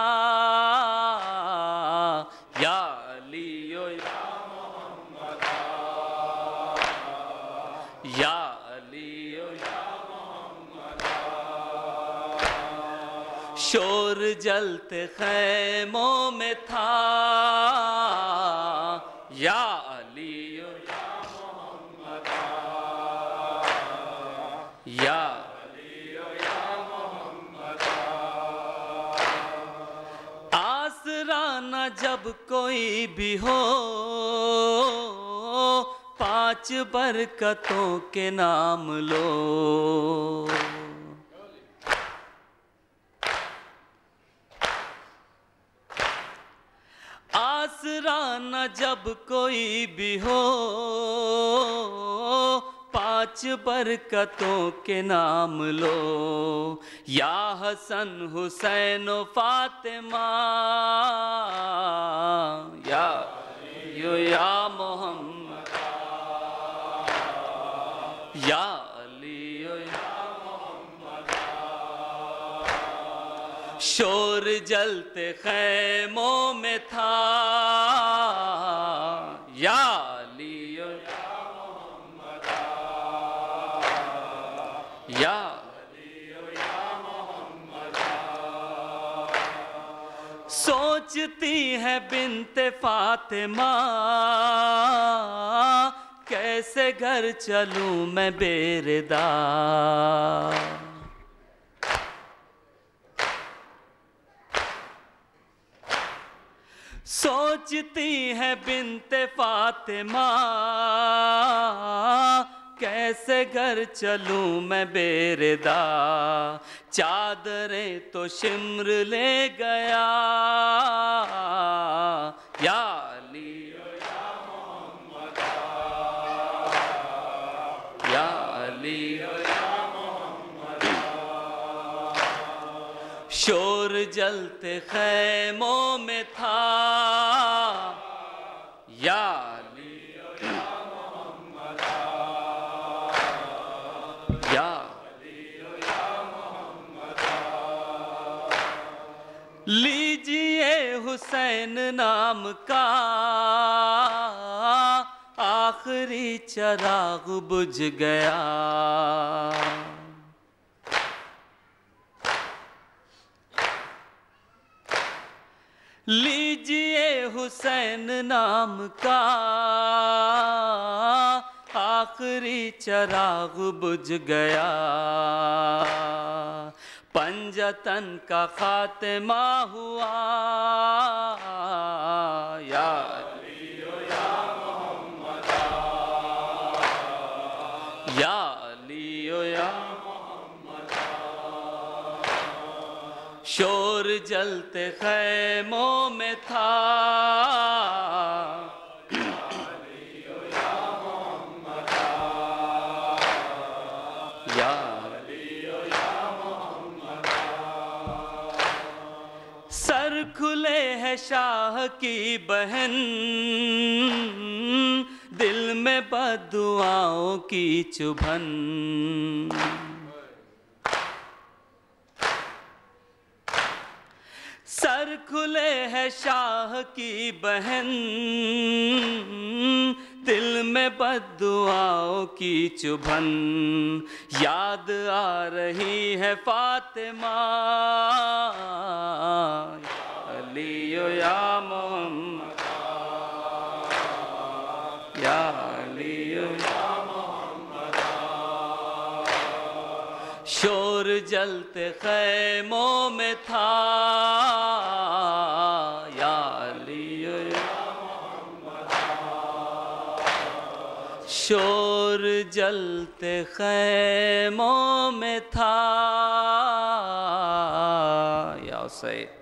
یا علی و یا علی و شور جلتے خیموں میں تھا یا علی یا محمد یا علی یا محمد آسرا نہ جب کوئی بھی ہو 5 برکتوں کے نام لو آسرا نہ جب کوئی بھی ہو 5 برکتوں کے نام لو یا حسن حسین و فاطمہ یا علی یا محمد یا علی یا محمد شور جلتے خیموں میں تھا یا علی یا محمد یا علی یا محمد سوچتی ہے بنت فاطمہ کیسے گھر چلوں میں بے ردا سوچتی ہے بنت فاطمہ کیسے گھر چلوں میں بے ردا چادریں تو شمر لے گیا یا علی یا محمد یا علی یا محمد شور جلتے خیموں میں تھا یا علی یا محمد یا علی یا محمد لیجئے حسین نام کا آخری چراغ بجھ گیا لیجئے حسین نام کا آخری چراغ بجھ گیا پنجتن کا خاتمہ ہوا یا علی یا محمد یا علی یا شور جلتے خیموں میں تھا یا محمد یا علی یا محمد سر کھلے ہے شاہ کی بہن دل میں بددعاؤں کی چبھن سر کھلے ہے شاہ کی بہن دل میں بددعاؤں کی چبھن یاد آ رہی ہے فاطمہ علی یا محمد یا علی یا محمد شور جلتے خیموں میں تھا یا علی یا محمد شور جلتے خیموں میں تھا یا حسین